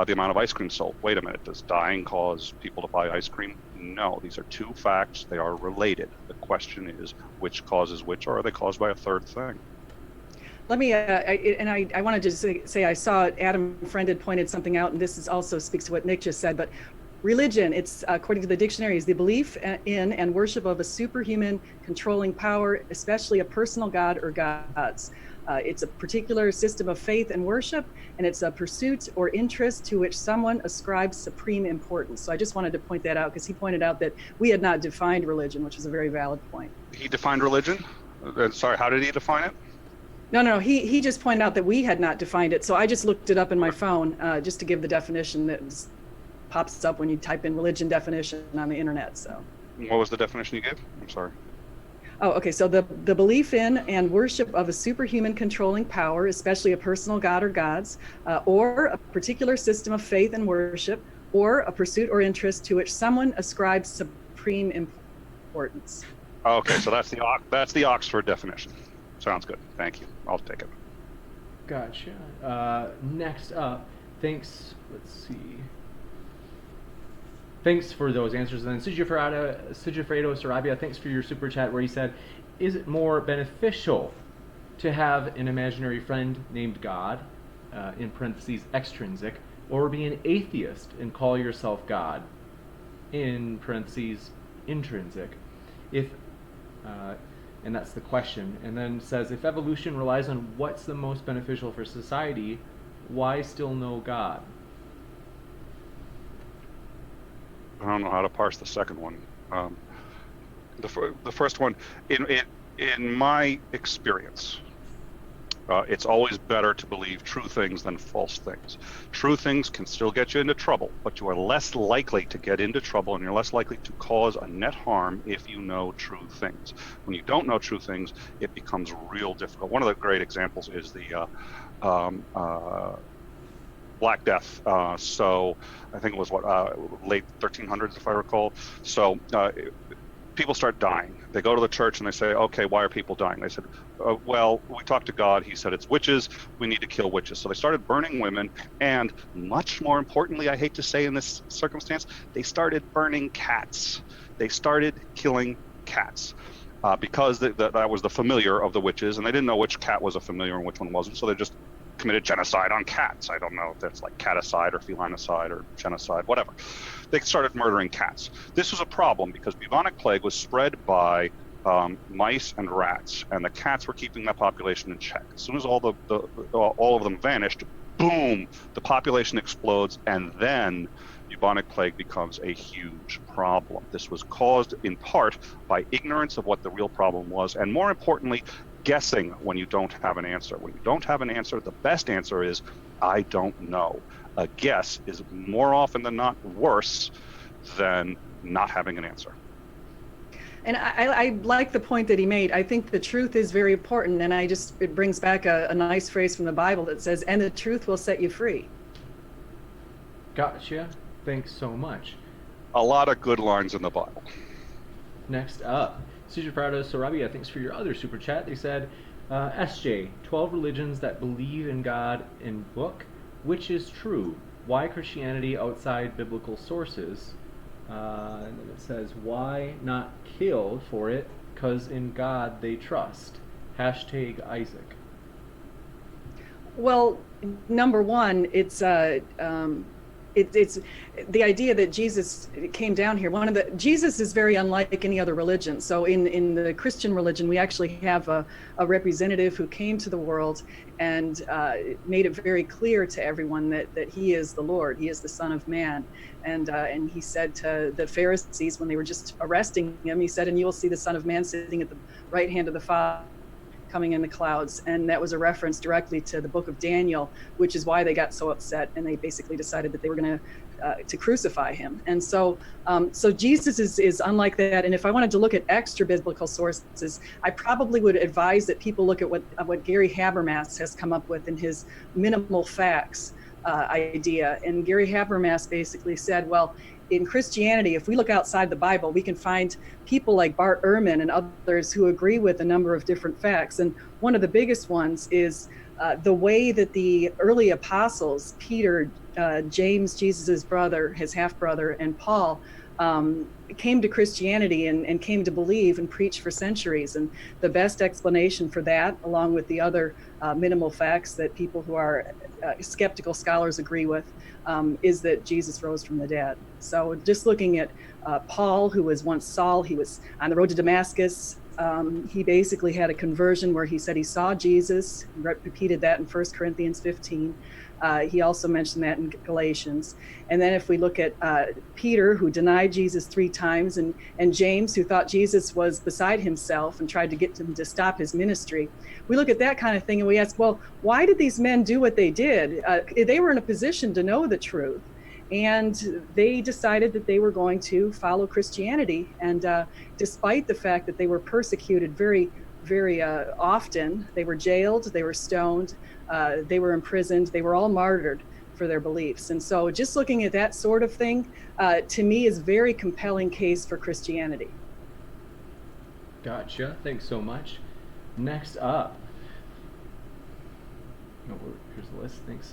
the amount of ice cream sold. Wait a minute, does dying cause people to buy ice cream? No, these are two facts. They are related. The question is, which causes which, or are they caused by a third thing? Let me, I wanted to say I saw Adam Friend had pointed something out, and this also speaks to what Nick just said, but religion, it's according to the dictionary, is the belief in and worship of a superhuman controlling power, especially a personal god or gods. It's a particular system of faith and worship, and it's a pursuit or interest to which someone ascribes supreme importance. So I just wanted to point that out because he pointed out that we had not defined religion, which is a very valid point. He defined religion? Sorry, how did he define it? No, he just pointed out that we had not defined it. So I just looked it up in my phone just to give the definition that pops up when you type in religion definition on the internet. So what was the definition you gave? I'm sorry. Oh, okay. So the belief in and worship of a superhuman controlling power, especially a personal god or gods, or a particular system of faith and worship, or a pursuit or interest to which someone ascribes supreme importance. Okay, so that's the Oxford definition. Sounds good. Thank you. I'll take it. Gotcha. Next up, thanks. Let's see. Thanks for those answers. And then Sigifredo Sarabia, thanks for your super chat where he said, is it more beneficial to have an imaginary friend named God, in parentheses, extrinsic, or be an atheist and call yourself God, in parentheses, intrinsic? And that's the question. And then says, if evolution relies on what's the most beneficial for society, why still no God? I don't know how to parse the second one. The first one, in my experience, it's always better to believe true things than false things. True things can still get you into trouble, but you are less likely to get into trouble and you're less likely to cause a net harm if you know true things. When you don't know true things, it becomes real difficult. One of the great examples is the Black Death. So I think it was late 1300s, if I recall. So people start dying. They go to the church and they say, okay, why are people dying? They said, well, we talked to God. He said, it's witches. We need to kill witches. So they started burning women. And much more importantly, I hate to say in this circumstance, they started burning cats. They started killing cats because that was the familiar of the witches. And they didn't know which cat was a familiar and which one wasn't. So they just committed genocide on cats. I don't know if that's like caticide or felinicide or genocide, whatever. They started murdering cats. This was a problem because bubonic plague was spread by mice and rats, and the cats were keeping that population in check. As soon as all of them vanished, boom, the population explodes, and then bubonic plague becomes a huge problem. This was caused in part by ignorance of what the real problem was, and more importantly, guessing when you don't have an answer. When you don't have an answer, the best answer is, I don't know. A guess is more often than not worse than not having an answer. And I like the point that he made. I think the truth is very important, and it brings back a nice phrase from the Bible that says, and the truth will set you free. Gotcha. Thanks so much. A lot of good lines in the Bible. Next up, Cesar Prado Sarabia, thanks for your other super chat. They said, SJ, 12 religions that believe in God in book. Which is true? Why Christianity outside biblical sources? And then it says, why not kill for it? Because in God they trust. Hashtag Isaac. Well, number one, it's the idea that Jesus came down here. Jesus is very unlike any other religion. So in the Christian religion, we actually have a representative who came to the world and made it very clear to everyone that he is the Lord, he is the Son of Man. And he said to the Pharisees when they were just arresting him, he said, and you will see the Son of Man sitting at the right hand of the Father, coming in the clouds. And that was a reference directly to the book of Daniel, which is why they got so upset and they basically decided that they were going to crucify him. And so Jesus is unlike that. And if I wanted to look at extra biblical sources, I probably would advise that people look at what Gary Habermas has come up with in his minimal facts idea. And Gary Habermas basically said, well, in Christianity, if we look outside the Bible, we can find people like Bart Ehrman and others who agree with a number of different facts. And one of the biggest ones is the way that the early apostles, Peter, James, Jesus's brother, his half-brother, and Paul, came to Christianity and came to believe and preach for centuries. And the best explanation for that, along with the other minimal facts that people who are skeptical scholars agree with, is that Jesus rose from the dead. So just looking at Paul, who was once Saul, he was on the road to Damascus. He basically had a conversion where he said he saw Jesus, repeated that in 1 Corinthians 15. He also mentioned that in Galatians. And then if we look at Peter, who denied Jesus 3 times, and James, who thought Jesus was beside himself and tried to get him to stop his ministry, we look at that kind of thing and we ask, well, why did these men do what they did? They were in a position to know the truth, and they decided that they were going to follow Christianity. And despite the fact that they were persecuted very, very often, they were jailed, they were stoned, they were imprisoned, they were all martyred for their beliefs. And so just looking at that sort of thing, to me, is a very compelling case for Christianity. Gotcha. Thanks so much. Next up. Oh, here's the list. Thanks.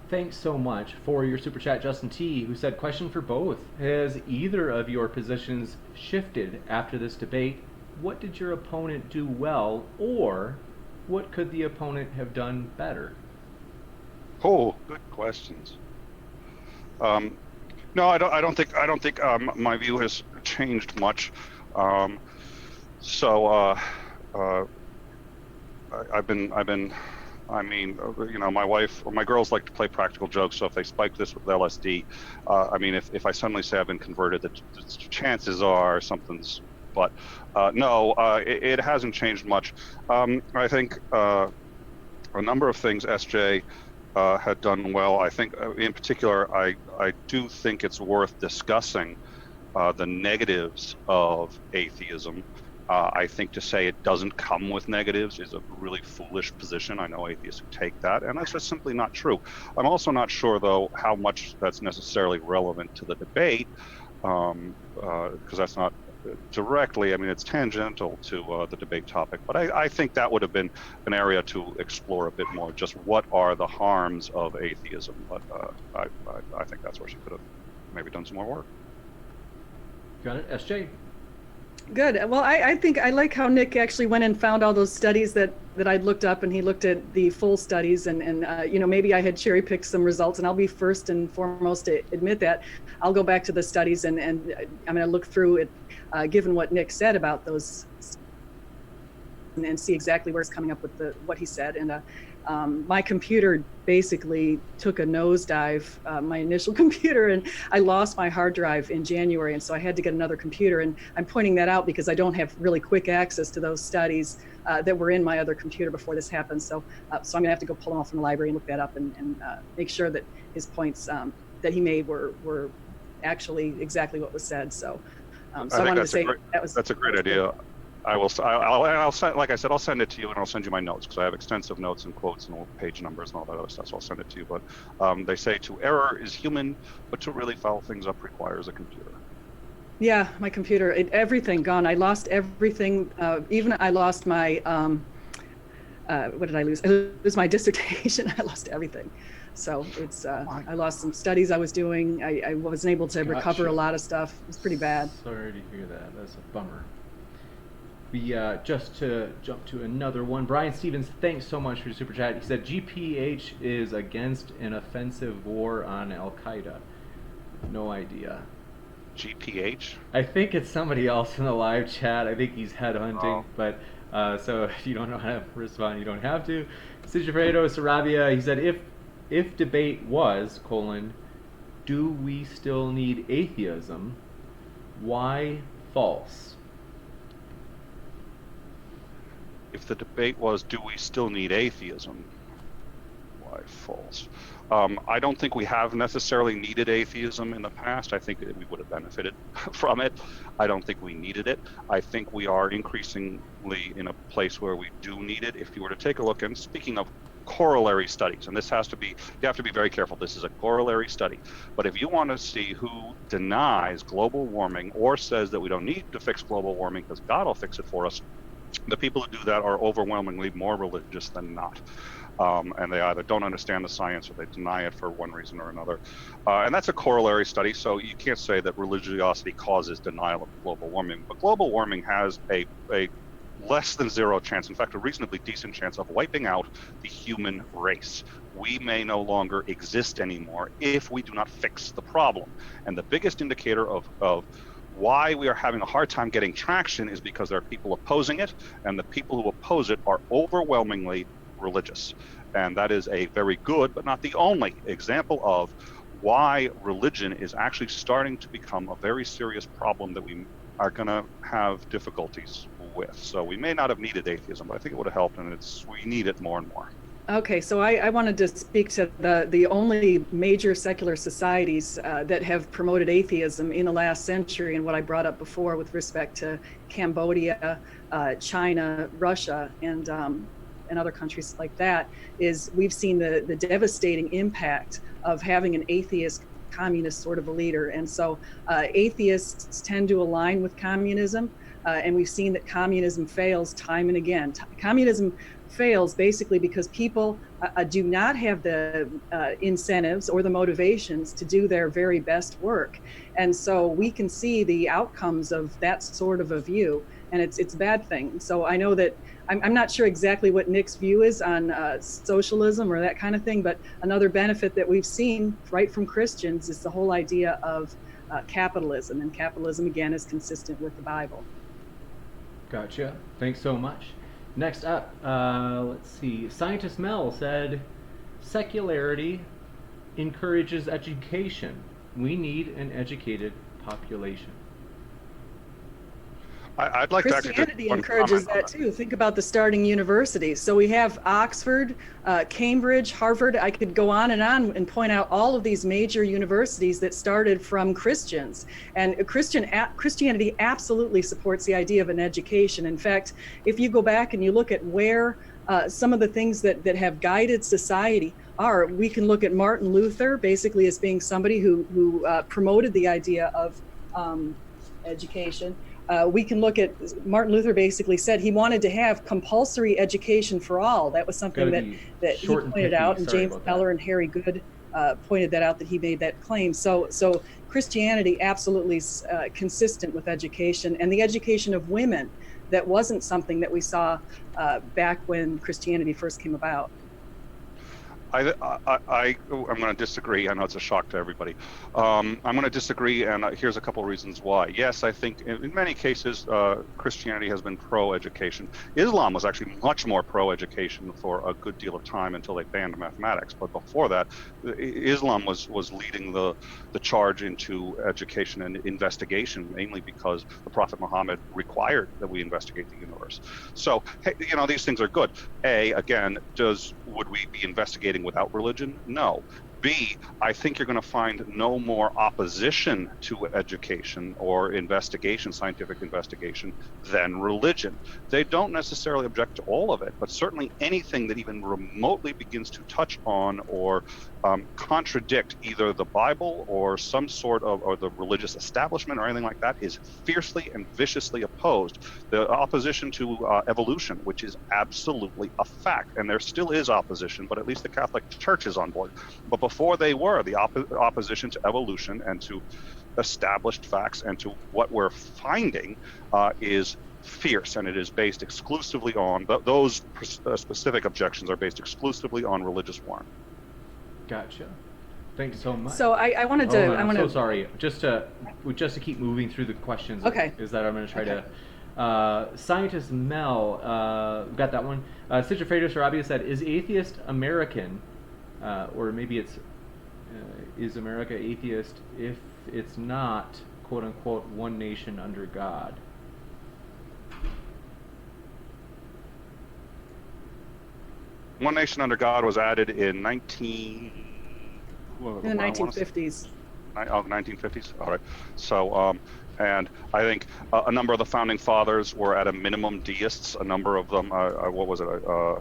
Thanks so much for your super chat, Justin T, who said, question for both. Has either of your positions shifted after this debate? What did your opponent do well, or what could the opponent have done better? Oh, good questions. No, I don't think my view has changed much. My wife or my girls like to play practical jokes. So if they spike this with LSD, if I suddenly say I've been converted, the chances are something's But no, it hasn't changed much. I think a number of things SJ had done well. I think in particular, I do think it's worth discussing the negatives of atheism. I think to say it doesn't come with negatives is a really foolish position. I know atheists who take that, and that's just simply not true. I'm also not sure, though, how much that's necessarily relevant to the debate, because that's not directly, I mean, it's tangential to the debate topic, but I think that would have been an area to explore a bit more, just what are the harms of atheism. But I think that's where she could have maybe done some more work. Got it. SJ? Good. Well, I think I like how Nick actually went and found all those studies that I'd looked up, and he looked at the full studies, and maybe I had cherry picked some results, and I'll be first and foremost to admit that. I'll go back to the studies and I'm going to look through it, given what Nick said about those, and see exactly where it's coming up with what he said. And my computer basically took a nosedive, my initial computer, and I lost my hard drive in January, and so I had to get another computer. And I'm pointing that out because I don't have really quick access to those studies that were in my other computer before this happened. So I'm gonna have to go pull them off from the library and look that up and make sure that his points that he made were actually exactly what was said. So I wanted to say that's a great idea. I'll send, like I said, I'll send it to you, and I'll send you my notes, because I have extensive notes and quotes and page numbers and all that other stuff, so I'll send it to you. But they say to error is human, but to really foul things up requires a computer. Yeah, my computer, everything gone. I lost everything. Even I lost my, what did I lose? I lose my dissertation. I lost everything. So it's, I lost some studies I was doing. I wasn't able to recover a lot of stuff. It was pretty bad. Sorry to hear that. That's a bummer. We just to jump to another one. Brian Stevens, thanks so much for your super chat. He said GPH is against an offensive war on Al Qaeda. No idea. GPH? I think it's somebody else in the live chat. I think he's headhunting, but so if you don't know how to respond, you don't have to. Sigifredo Sarabia, he said if debate was, do we still need atheism? Why false? If the debate was, do we still need atheism? Why false? I don't think we have necessarily needed atheism in the past. I think that we would have benefited from it. I don't think we needed it. I think we are increasingly in a place where we do need it. If you were to take a look, and speaking of corollary studies, and this has to be, you have to be very careful, this is a corollary study, but if you want to see who denies global warming or says that we don't need to fix global warming because God will fix it for us, the people who do that are overwhelmingly more religious than not. And they either don't understand the science or they deny it for one reason or another. And that's a corollary study, so you can't say that religiosity causes denial of global warming. But global warming has a less than zero chance, in fact, a reasonably decent chance of wiping out the human race. We may no longer exist anymore if we do not fix the problem. And the biggest indicator of why we are having a hard time getting traction is because there are people opposing it, and the people who oppose it are overwhelmingly religious. And that is a very good, but not the only, example of why religion is actually starting to become a very serious problem that we are going to have difficulties with. So we may not have needed atheism, but I think it would have helped, and we need it more and more. Okay, so I wanted to speak to the only major secular societies that have promoted atheism in the last century, and what I brought up before with respect to Cambodia, China, Russia, and other countries like that, is we've seen the devastating impact of having an atheist communist sort of a leader. And so atheists tend to align with communism, and we've seen that communism fails time and again. Communism fails basically because people do not have the incentives or the motivations to do their very best work. And so we can see the outcomes of that sort of a view, and it's a bad thing. So I know that I'm not sure exactly what Nick's view is on socialism or that kind of thing, but another benefit that we've seen right from Christians is the whole idea of capitalism, and capitalism again is consistent with the Bible. Gotcha. Thanks so much. Next up, let's see. Scientist Mel said, secularity encourages education. We need an educated population. I'd like to actually Christianity just one encourages comment on that too. Think about the starting universities. So we have Oxford, Cambridge, Harvard. I could go on and point out all of these major universities that started from Christians. And Christianity absolutely supports the idea of an education. In fact, if you go back and you look at where some of the things that have guided society are, we can look at Martin Luther basically as being somebody who promoted the idea of education. We can look at Martin Luther basically said he wanted to have compulsory education for all. That was something that he pointed out, and James Eller and Harry Good pointed that out, that he made that claim. So Christianity absolutely is consistent with education, and the education of women. That wasn't something that we saw back when Christianity first came about. I'm going to disagree. I know it's a shock to everybody. I'm going to disagree, and here's a couple of reasons why. Yes, I think in many cases Christianity has been pro-education. Islam was actually much more pro-education for a good deal of time until they banned mathematics. But before that, Islam was leading the charge into education and investigation, mainly because the Prophet Muhammad required that we investigate the universe. So, hey, these things are good. Again, would we be investigating without religion? No. B, I think you're going to find no more opposition to education or investigation, scientific investigation, than religion. They don't necessarily object to all of it, but certainly anything that even remotely begins to touch on or contradict either the Bible or some sort of, or the religious establishment or anything like that, is fiercely and viciously opposed. The opposition to evolution, which is absolutely a fact, and there still is opposition, but at least the Catholic Church is on board. But before they were, the opposition to evolution and to established facts and to what we're finding is fierce, and it is based exclusively on, those specific objections are based exclusively on religious warrant. Gotcha. Thanks so much. So I wanted to. I'm so sorry. Just to keep moving through the questions. Okay. Is that I'm going to try to. Scientist Mel got that one. Sister Fredo Sarabia said, "Is atheist American, or maybe it's is America atheist if it's not quote unquote one nation under God?" One nation under God was added in in the 1950s. 1950s. All right. So, and I think a number of the founding fathers were at a minimum deists. A number of them, what was it?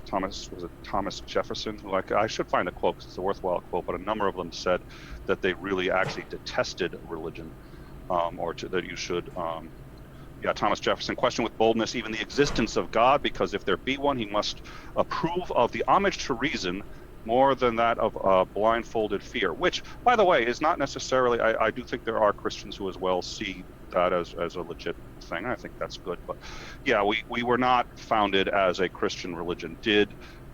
Thomas Jefferson? Who I should find a quote because it's a worthwhile quote. But a number of them said that they really actually detested religion, that you should. Thomas Jefferson questioned with boldness even the existence of God, because if there be one, he must approve of the homage to reason more than that of blindfolded fear, which, by the way, is not necessarily, I do think there are Christians who as well see that as a legit thing. I think that's good. But yeah, we were not founded as a Christian religion. Did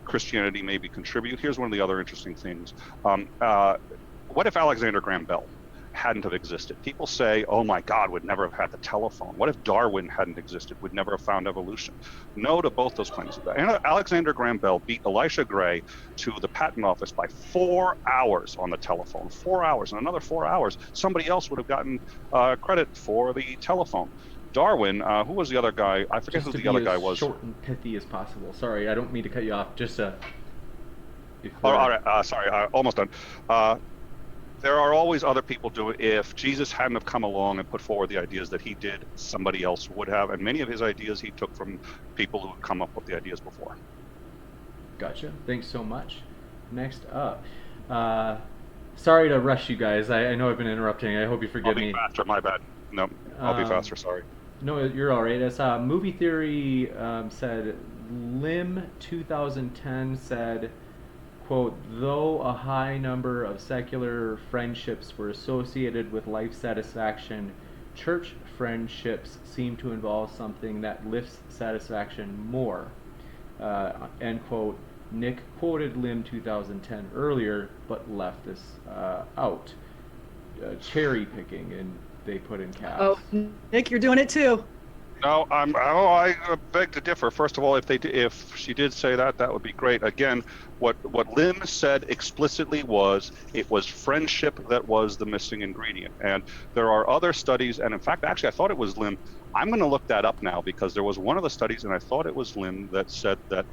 Christianity maybe contribute? Here's one of the other interesting things. What if Alexander Graham Bell hadn't have existed? People say, oh my God, we'd never have had the telephone. What if Darwin hadn't existed? We'd never have found evolution. No to both those claims. Alexander Graham Bell beat Elisha Gray to the patent office by 4 hours on the telephone. 4 hours. And another 4 hours, somebody else would have gotten credit for the telephone. Darwin, who was the other guy? I forget who the other guy was. Short and pithy as possible. Sorry, I don't mean to cut you off. Just all right, sorry, almost done. There are always other people doing. If Jesus hadn't have come along and put forward the ideas that he did, somebody else would have. And many of his ideas he took from people who had come up with the ideas before. Gotcha. Thanks so much. Next up. Sorry to rush you guys. I know I've been interrupting. I hope you forgive me. I'll be faster. My bad. No, I'll be faster. Sorry. No, you're all right. As Movie Theory said, Lim 2010 said, quote, though a high number of secular friendships were associated with life satisfaction, church friendships seem to involve something that lifts satisfaction more. End quote. Nick quoted Lim 2010 earlier, but left this out. Cherry picking, and they put in caps. Oh, Nick, you're doing it too. No, I beg to differ. First of all, if she did say that, that would be great. Again, what Lim said explicitly was it was friendship that was the missing ingredient. And there are other studies, and in fact, actually, I thought it was Lim. I'm going to look that up now because there was one of the studies, and I thought it was Lim that said that.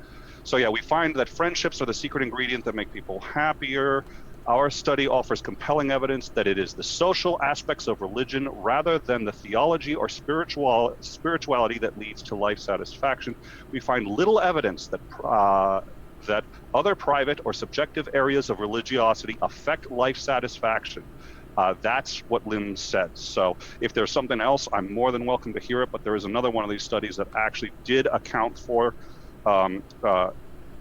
So yeah, we find that friendships are the secret ingredient that make people happier. Our study offers compelling evidence that it is the social aspects of religion rather than the theology or spirituality that leads to life satisfaction. We find little evidence that other private or subjective areas of religiosity affect life satisfaction. That's what Lim said. So if there's something else, I'm more than welcome to hear it, but there is another one of these studies that actually did account for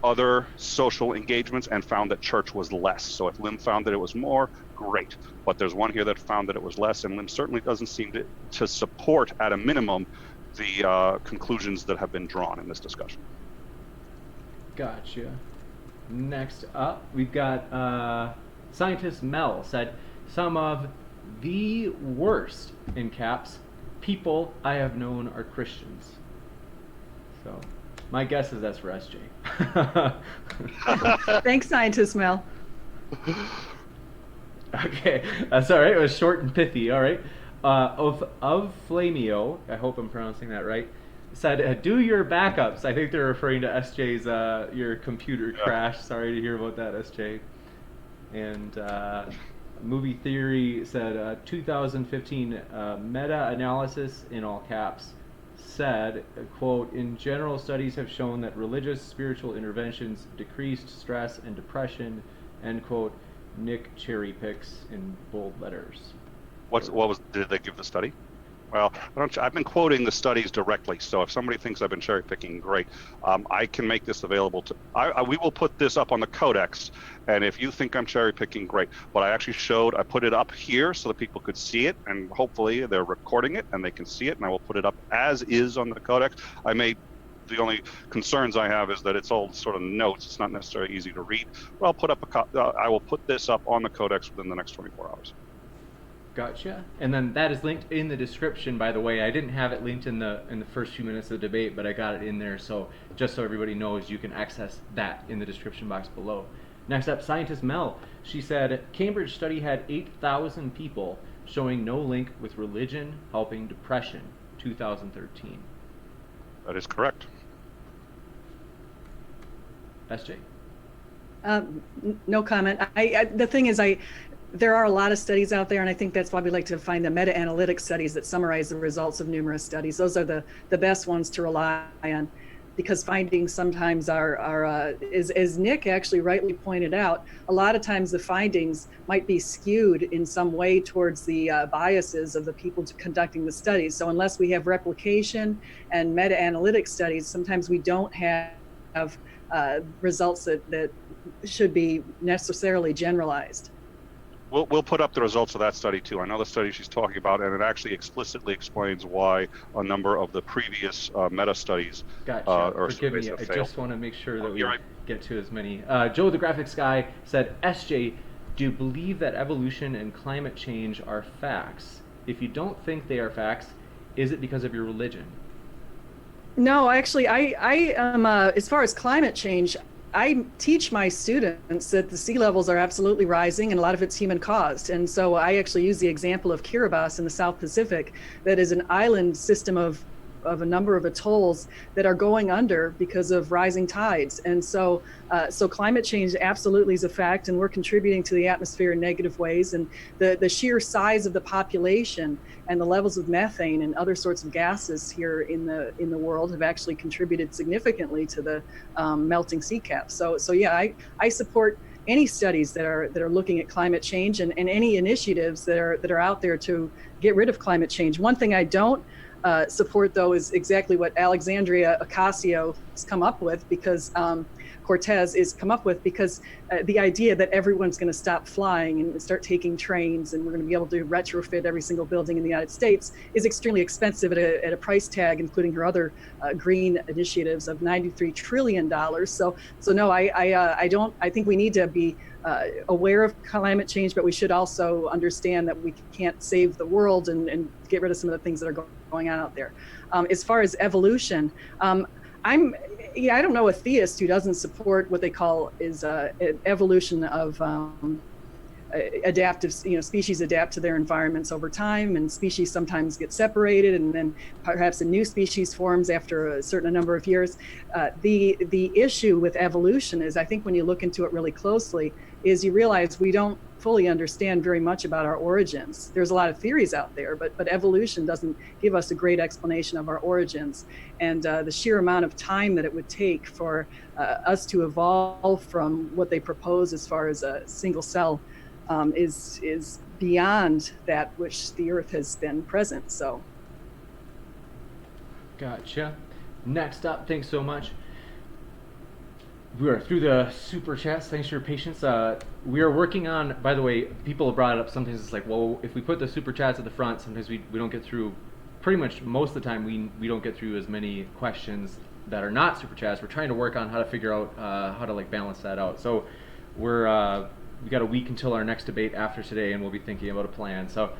other social engagements and found that church was less. So if Lim found that it was more, great. But there's one here that found that it was less, and Lim certainly doesn't seem to support, at a minimum, the conclusions that have been drawn in this discussion. Gotcha. Next up, we've got scientist Mel said, some of the worst, in caps, people I have known are Christians. So my guess is that's for SJ. Thanks, scientist Mel. Okay, that's all right. It was short and pithy. All right. Of Flamio, I hope I'm pronouncing that right, said, do your backups. I think they're referring to SJ's your computer crash. Sorry to hear about that, SJ. And Movie Theory said 2015 meta-analysis in all caps said, quote, in general, studies have shown that religious spiritual interventions decreased stress and depression, end quote. Nick cherry picks in bold letters. Did they give the study? Well, I've been quoting the studies directly, so if somebody thinks I've been cherry picking, great. I can make this available to. We will put this up on the Codex, and if you think I'm cherry picking, great. But I actually I put it up here so that people could see it, and hopefully they're recording it and they can see it, and I will put it up as is on the Codex. The only concerns I have is that it's all sort of notes. It's not necessarily easy to read. But I will put this up on the Codex within the next 24 hours. Gotcha. And then that is linked in the description, by the way. I didn't have it linked in the first few minutes of the debate, but I got it in there, so just so everybody knows, you can access that in the description box below. Next up, scientist Mel. She said, Cambridge study had 8,000 people showing no link with religion helping depression, 2013. That is correct. SJ? No comment. The thing is, there are a lot of studies out there, and I think that's why we like to find the meta-analytic studies that summarize the results of numerous studies. Those are the best ones to rely on, because findings sometimes are as Nick actually rightly pointed out, a lot of times the findings might be skewed in some way towards the biases of the people conducting the studies. So unless we have replication and meta-analytic studies, sometimes we don't have results that should be necessarily generalized. We'll put up the results of that study too. I know the study she's talking about, and it actually explicitly explains why a number of the previous meta studies Forgive me, I just want to make sure that we get to as many. Joe the Graphics Guy said, SJ, do you believe that evolution and climate change are facts? If you don't think they are facts, is it because of your religion? No, actually, I am, as far as climate change, I teach my students that the sea levels are absolutely rising, and a lot of it's human caused. And so I actually use the example of Kiribati in the South Pacific, that is an island system of a number of atolls that are going under because of rising tides. And so climate change absolutely is a fact, and we're contributing to the atmosphere in negative ways. And the sheer size of the population and the levels of methane and other sorts of gases here in the world have actually contributed significantly to the melting sea caps. So yeah, I support any studies that are looking at climate change and any initiatives that are out there to get rid of climate change. One thing I don't support, though, is exactly what Alexandria Ocasio has come up with, because Cortez is come up with, because the idea that everyone's going to stop flying and start taking trains, and we're going to be able to retrofit every single building in the United States, is extremely expensive at a price tag, including her other green initiatives of $93 trillion. So no, I don't. I think we need to be aware of climate change, but we should also understand that we can't save the world and get rid of some of the things that are going on out there. As far as evolution, I don't know a theist who doesn't support what they call is evolution of adaptive, species adapt to their environments over time, and species sometimes get separated, and then perhaps a new species forms after a certain number of years. The issue with evolution is, I think when you look into it really closely, is you realize we don't fully understand very much about our origins. There's a lot of theories out there, but evolution doesn't give us a great explanation of our origins. And the sheer amount of time that it would take for us to evolve from what they propose as far as a single cell is beyond that which the Earth has been present. So, gotcha. Next up, thanks so much. We are through the super chats. Thanks for your patience. We are working on, by the way, people have brought it up. Sometimes it's like, well, if we put the super chats at the front, sometimes we don't get through. Pretty much most of the time, we don't get through as many questions that are not super chats. We're trying to work on how to figure out how to balance that out. So we got a week until our next debate after today, and we'll be thinking about a plan. So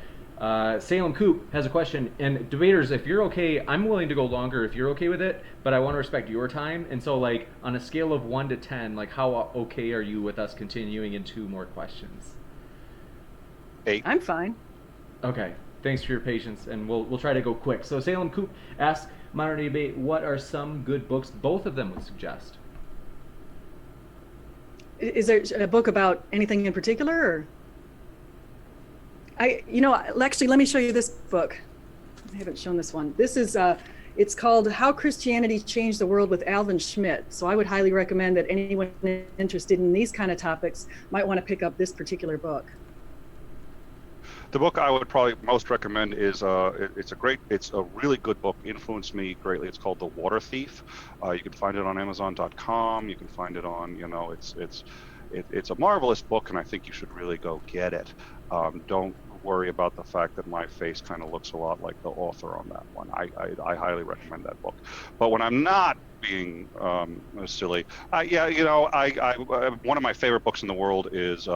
Salem Coop has a question, and debaters, if you're okay, I'm willing to go longer if you're okay with it, but I want to respect your time. And so on a scale of 1 to 10, how okay are you with us continuing in 2 more questions? 8. I'm fine. Okay, thanks for your patience, and we'll try to go quick. So Salem Coop asks, Modern Day Debate, what are some good books both of them would suggest? Is there a book about anything in particular? Or? Actually, let me show you this book. I haven't shown this one. This is, it's called How Christianity Changed the World with Alvin Schmidt. So I would highly recommend that anyone interested in these kind of topics might want to pick up this particular book. The book I would probably most recommend is it's a really good book. Influenced me greatly. It's called The Water Thief. You can find it on Amazon.com. You can find it on it's a marvelous book, and I think you should really go get it. Don't worry about the fact that my face kind of looks a lot like the author on that one. I highly recommend that book. But when I'm not being silly, one of my favorite books in the world is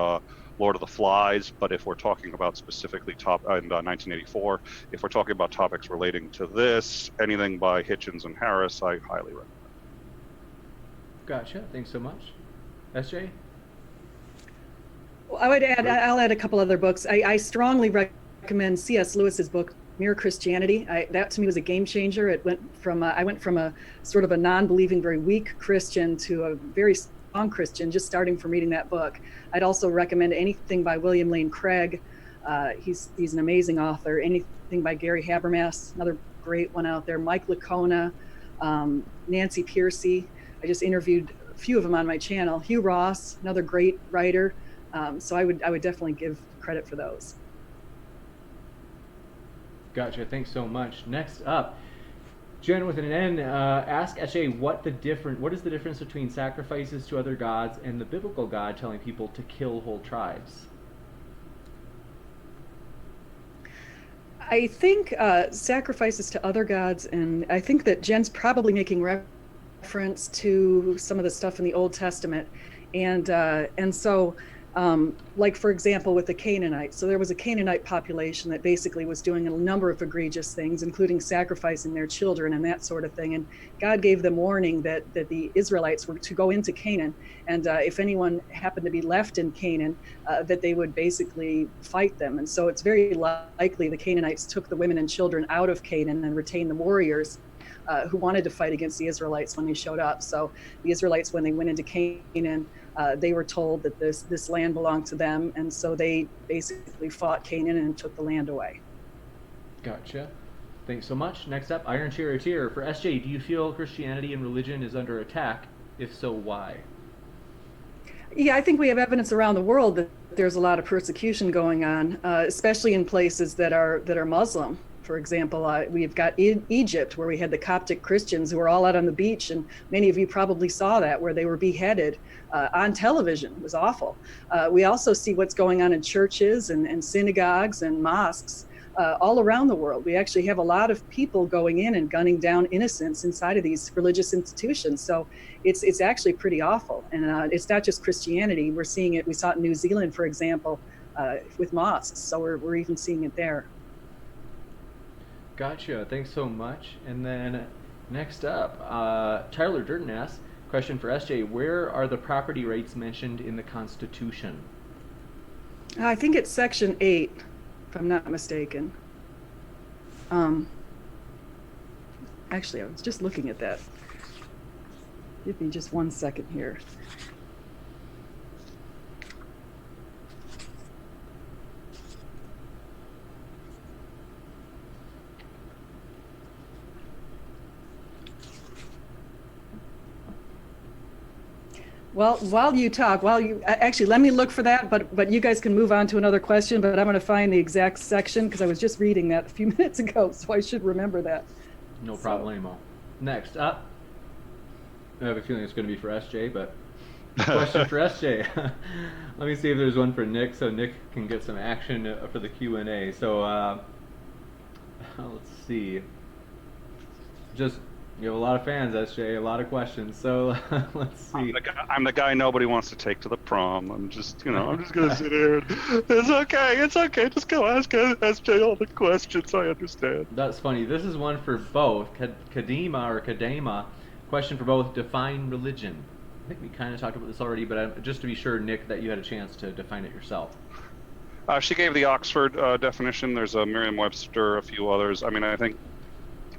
Lord of the Flies, but if we're talking about specifically in 1984, if we're talking about topics relating to this, anything by Hitchens and Harris, I highly recommend. Gotcha. Thanks so much. SJ? Well, I'll add a couple other books. I strongly recommend C.S. Lewis's book, Mere Christianity. That to me was a game changer. It went from I went from a sort of a non-believing, very weak Christian to a very strong Christian just starting from reading that book. I'd also recommend anything by William Lane Craig. He's an amazing author. Anything by Gary Habermas, another great one out there. Mike Licona, Nancy Pearcey. I just interviewed a few of them on my channel. Hugh Ross, another great writer. So I would definitely give credit for those. Gotcha. Thanks so much. Next up, Jen with an N ask S.A. what is the difference between sacrifices to other gods and the biblical God telling people to kill whole tribes? I think sacrifices to other gods, and I think that Jen's probably making reference to some of the stuff in the Old Testament, and so. Like, for example, with the Canaanites. So there was a Canaanite population that basically was doing a number of egregious things, including sacrificing their children and that sort of thing. And God gave them warning that the Israelites were to go into Canaan. And if anyone happened to be left in Canaan, that they would basically fight them. And so it's very likely the Canaanites took the women and children out of Canaan and retained the warriors who wanted to fight against the Israelites when they showed up. So the Israelites, when they went into Canaan, they were told that this land belonged to them, and so they basically fought Canaan and took the land away. Gotcha. Thanks so much. Next up, Iron Charioteer. For SJ, do you feel Christianity and religion is under attack? If so, why? Yeah, I think we have evidence around the world that there's a lot of persecution going on, especially in places that are Muslim. For example, we've got Egypt, where we had the Coptic Christians who were all out on the beach, and many of you probably saw that, where they were beheaded on television. It was awful. We also see what's going on in churches and synagogues and mosques. all around the world. We actually have a lot of people going in and gunning down innocents inside of these religious institutions. So it's actually pretty awful. And it's not just Christianity. We're seeing it. We saw it in New Zealand, for example, with mosques. So we're even seeing it there. Gotcha. Thanks so much. And then next up, Tyler Durden asks, question for SJ, where are the property rights mentioned in the Constitution? I think it's Section 8, if I'm not mistaken. Actually, I was just looking at that. Give me just 1 second here. Well, while you talk, actually, let me look for that, but you guys can move on to another question, but I'm going to find the exact section because I was just reading that a few minutes ago, so I should remember that. No problemo. Next up, I have a feeling it's going to be for SJ, but question for SJ. Let me see if there's one for Nick, so Nick can get some action for the Q&A. So let's see. You have a lot of fans, SJ, a lot of questions. So let's see. I'm the guy nobody wants to take to the prom. I'm just gonna sit here. It's okay. Just go ask SJ all the questions. I understand. That's funny. This is one for both Kadema. Question for both. Define religion. I think we kind of talked about this already, but just to be sure, Nick, that you had a chance to define it yourself. She gave the Oxford definition. There's a Merriam-Webster, a few others. I mean, I think.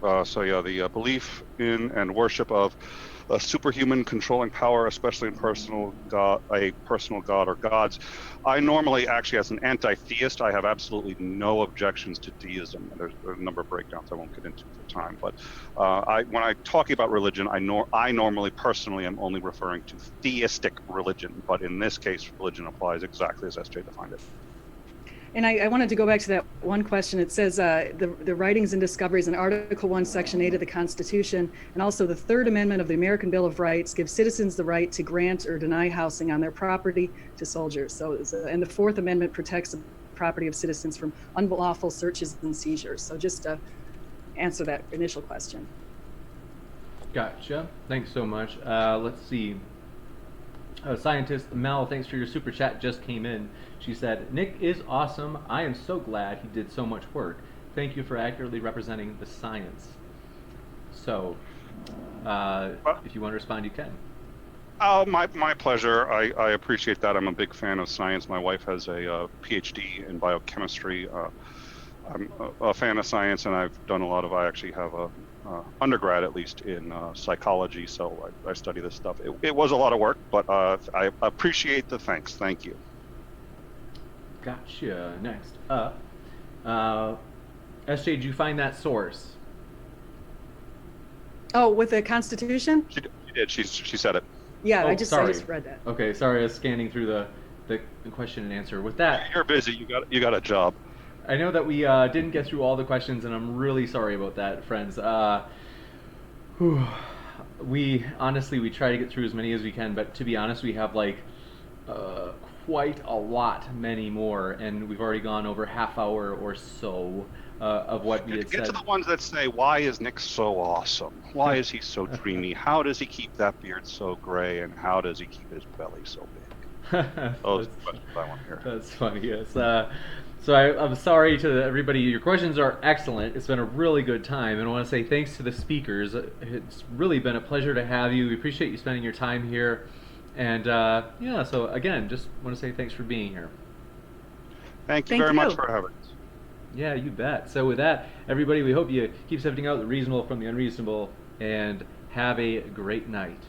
The belief in and worship of a superhuman controlling power, especially in a personal god or gods. I normally, actually, as an anti-theist, I have absolutely no objections to deism. There's a number of breakdowns I won't get into for time, but when I talk about religion, I normally, personally, am only referring to theistic religion, but in this case, religion applies exactly as SJ defined it. And I wanted to go back to that one question. It says the writings and discoveries in Article 1, Section 8 of the Constitution, and also the Third Amendment of the American Bill of Rights give citizens the right to grant or deny housing on their property to soldiers. So, and the Fourth Amendment protects the property of citizens from unlawful searches and seizures. So just to answer that initial question. Gotcha. Thanks so much. Let's see. Scientist Mel, thanks for your super chat, just came in. She said, Nick is awesome. I am so glad he did so much work. Thank you for accurately representing the science. So, if you want to respond, you can. Oh, my pleasure. I appreciate that. I'm a big fan of science. My wife has a PhD in biochemistry. I'm a fan of science, and I've done a lot of, I actually have a undergrad, at least, in psychology, so I study this stuff. It was a lot of work, but I appreciate the thanks. Thank you. Gotcha. Next up, SJ, did you find that source? Oh, with the Constitution? She did. She said it. Yeah, Oh, I just read that. Okay, sorry, I was scanning through the question and answer. With that, you're busy. You got a job. I know that we didn't get through all the questions, and I'm really sorry about that, friends. We try to get through as many as we can, but to be honest, we have quite many more, and we've already gone over half hour or so of what we had said. Get to the ones that say, why is Nick so awesome? Why is he so dreamy? How does he keep that beard so gray, and how does he keep his belly so big? Those are the questions I want to hear. That's funny, yes. So I'm sorry to everybody. Your questions are excellent. It's been a really good time, and I want to say thanks to the speakers. It's really been a pleasure to have you. We appreciate you spending your time here. And so again, just want to say thanks for being here. Thank you very much for having us. Yeah, you bet. So with that, everybody, we hope you keep sifting out the reasonable from the unreasonable, and have a great night.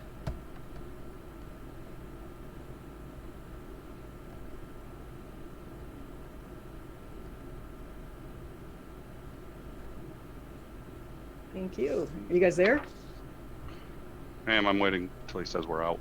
Thank you. Are you guys there? I'm waiting until he says we're out.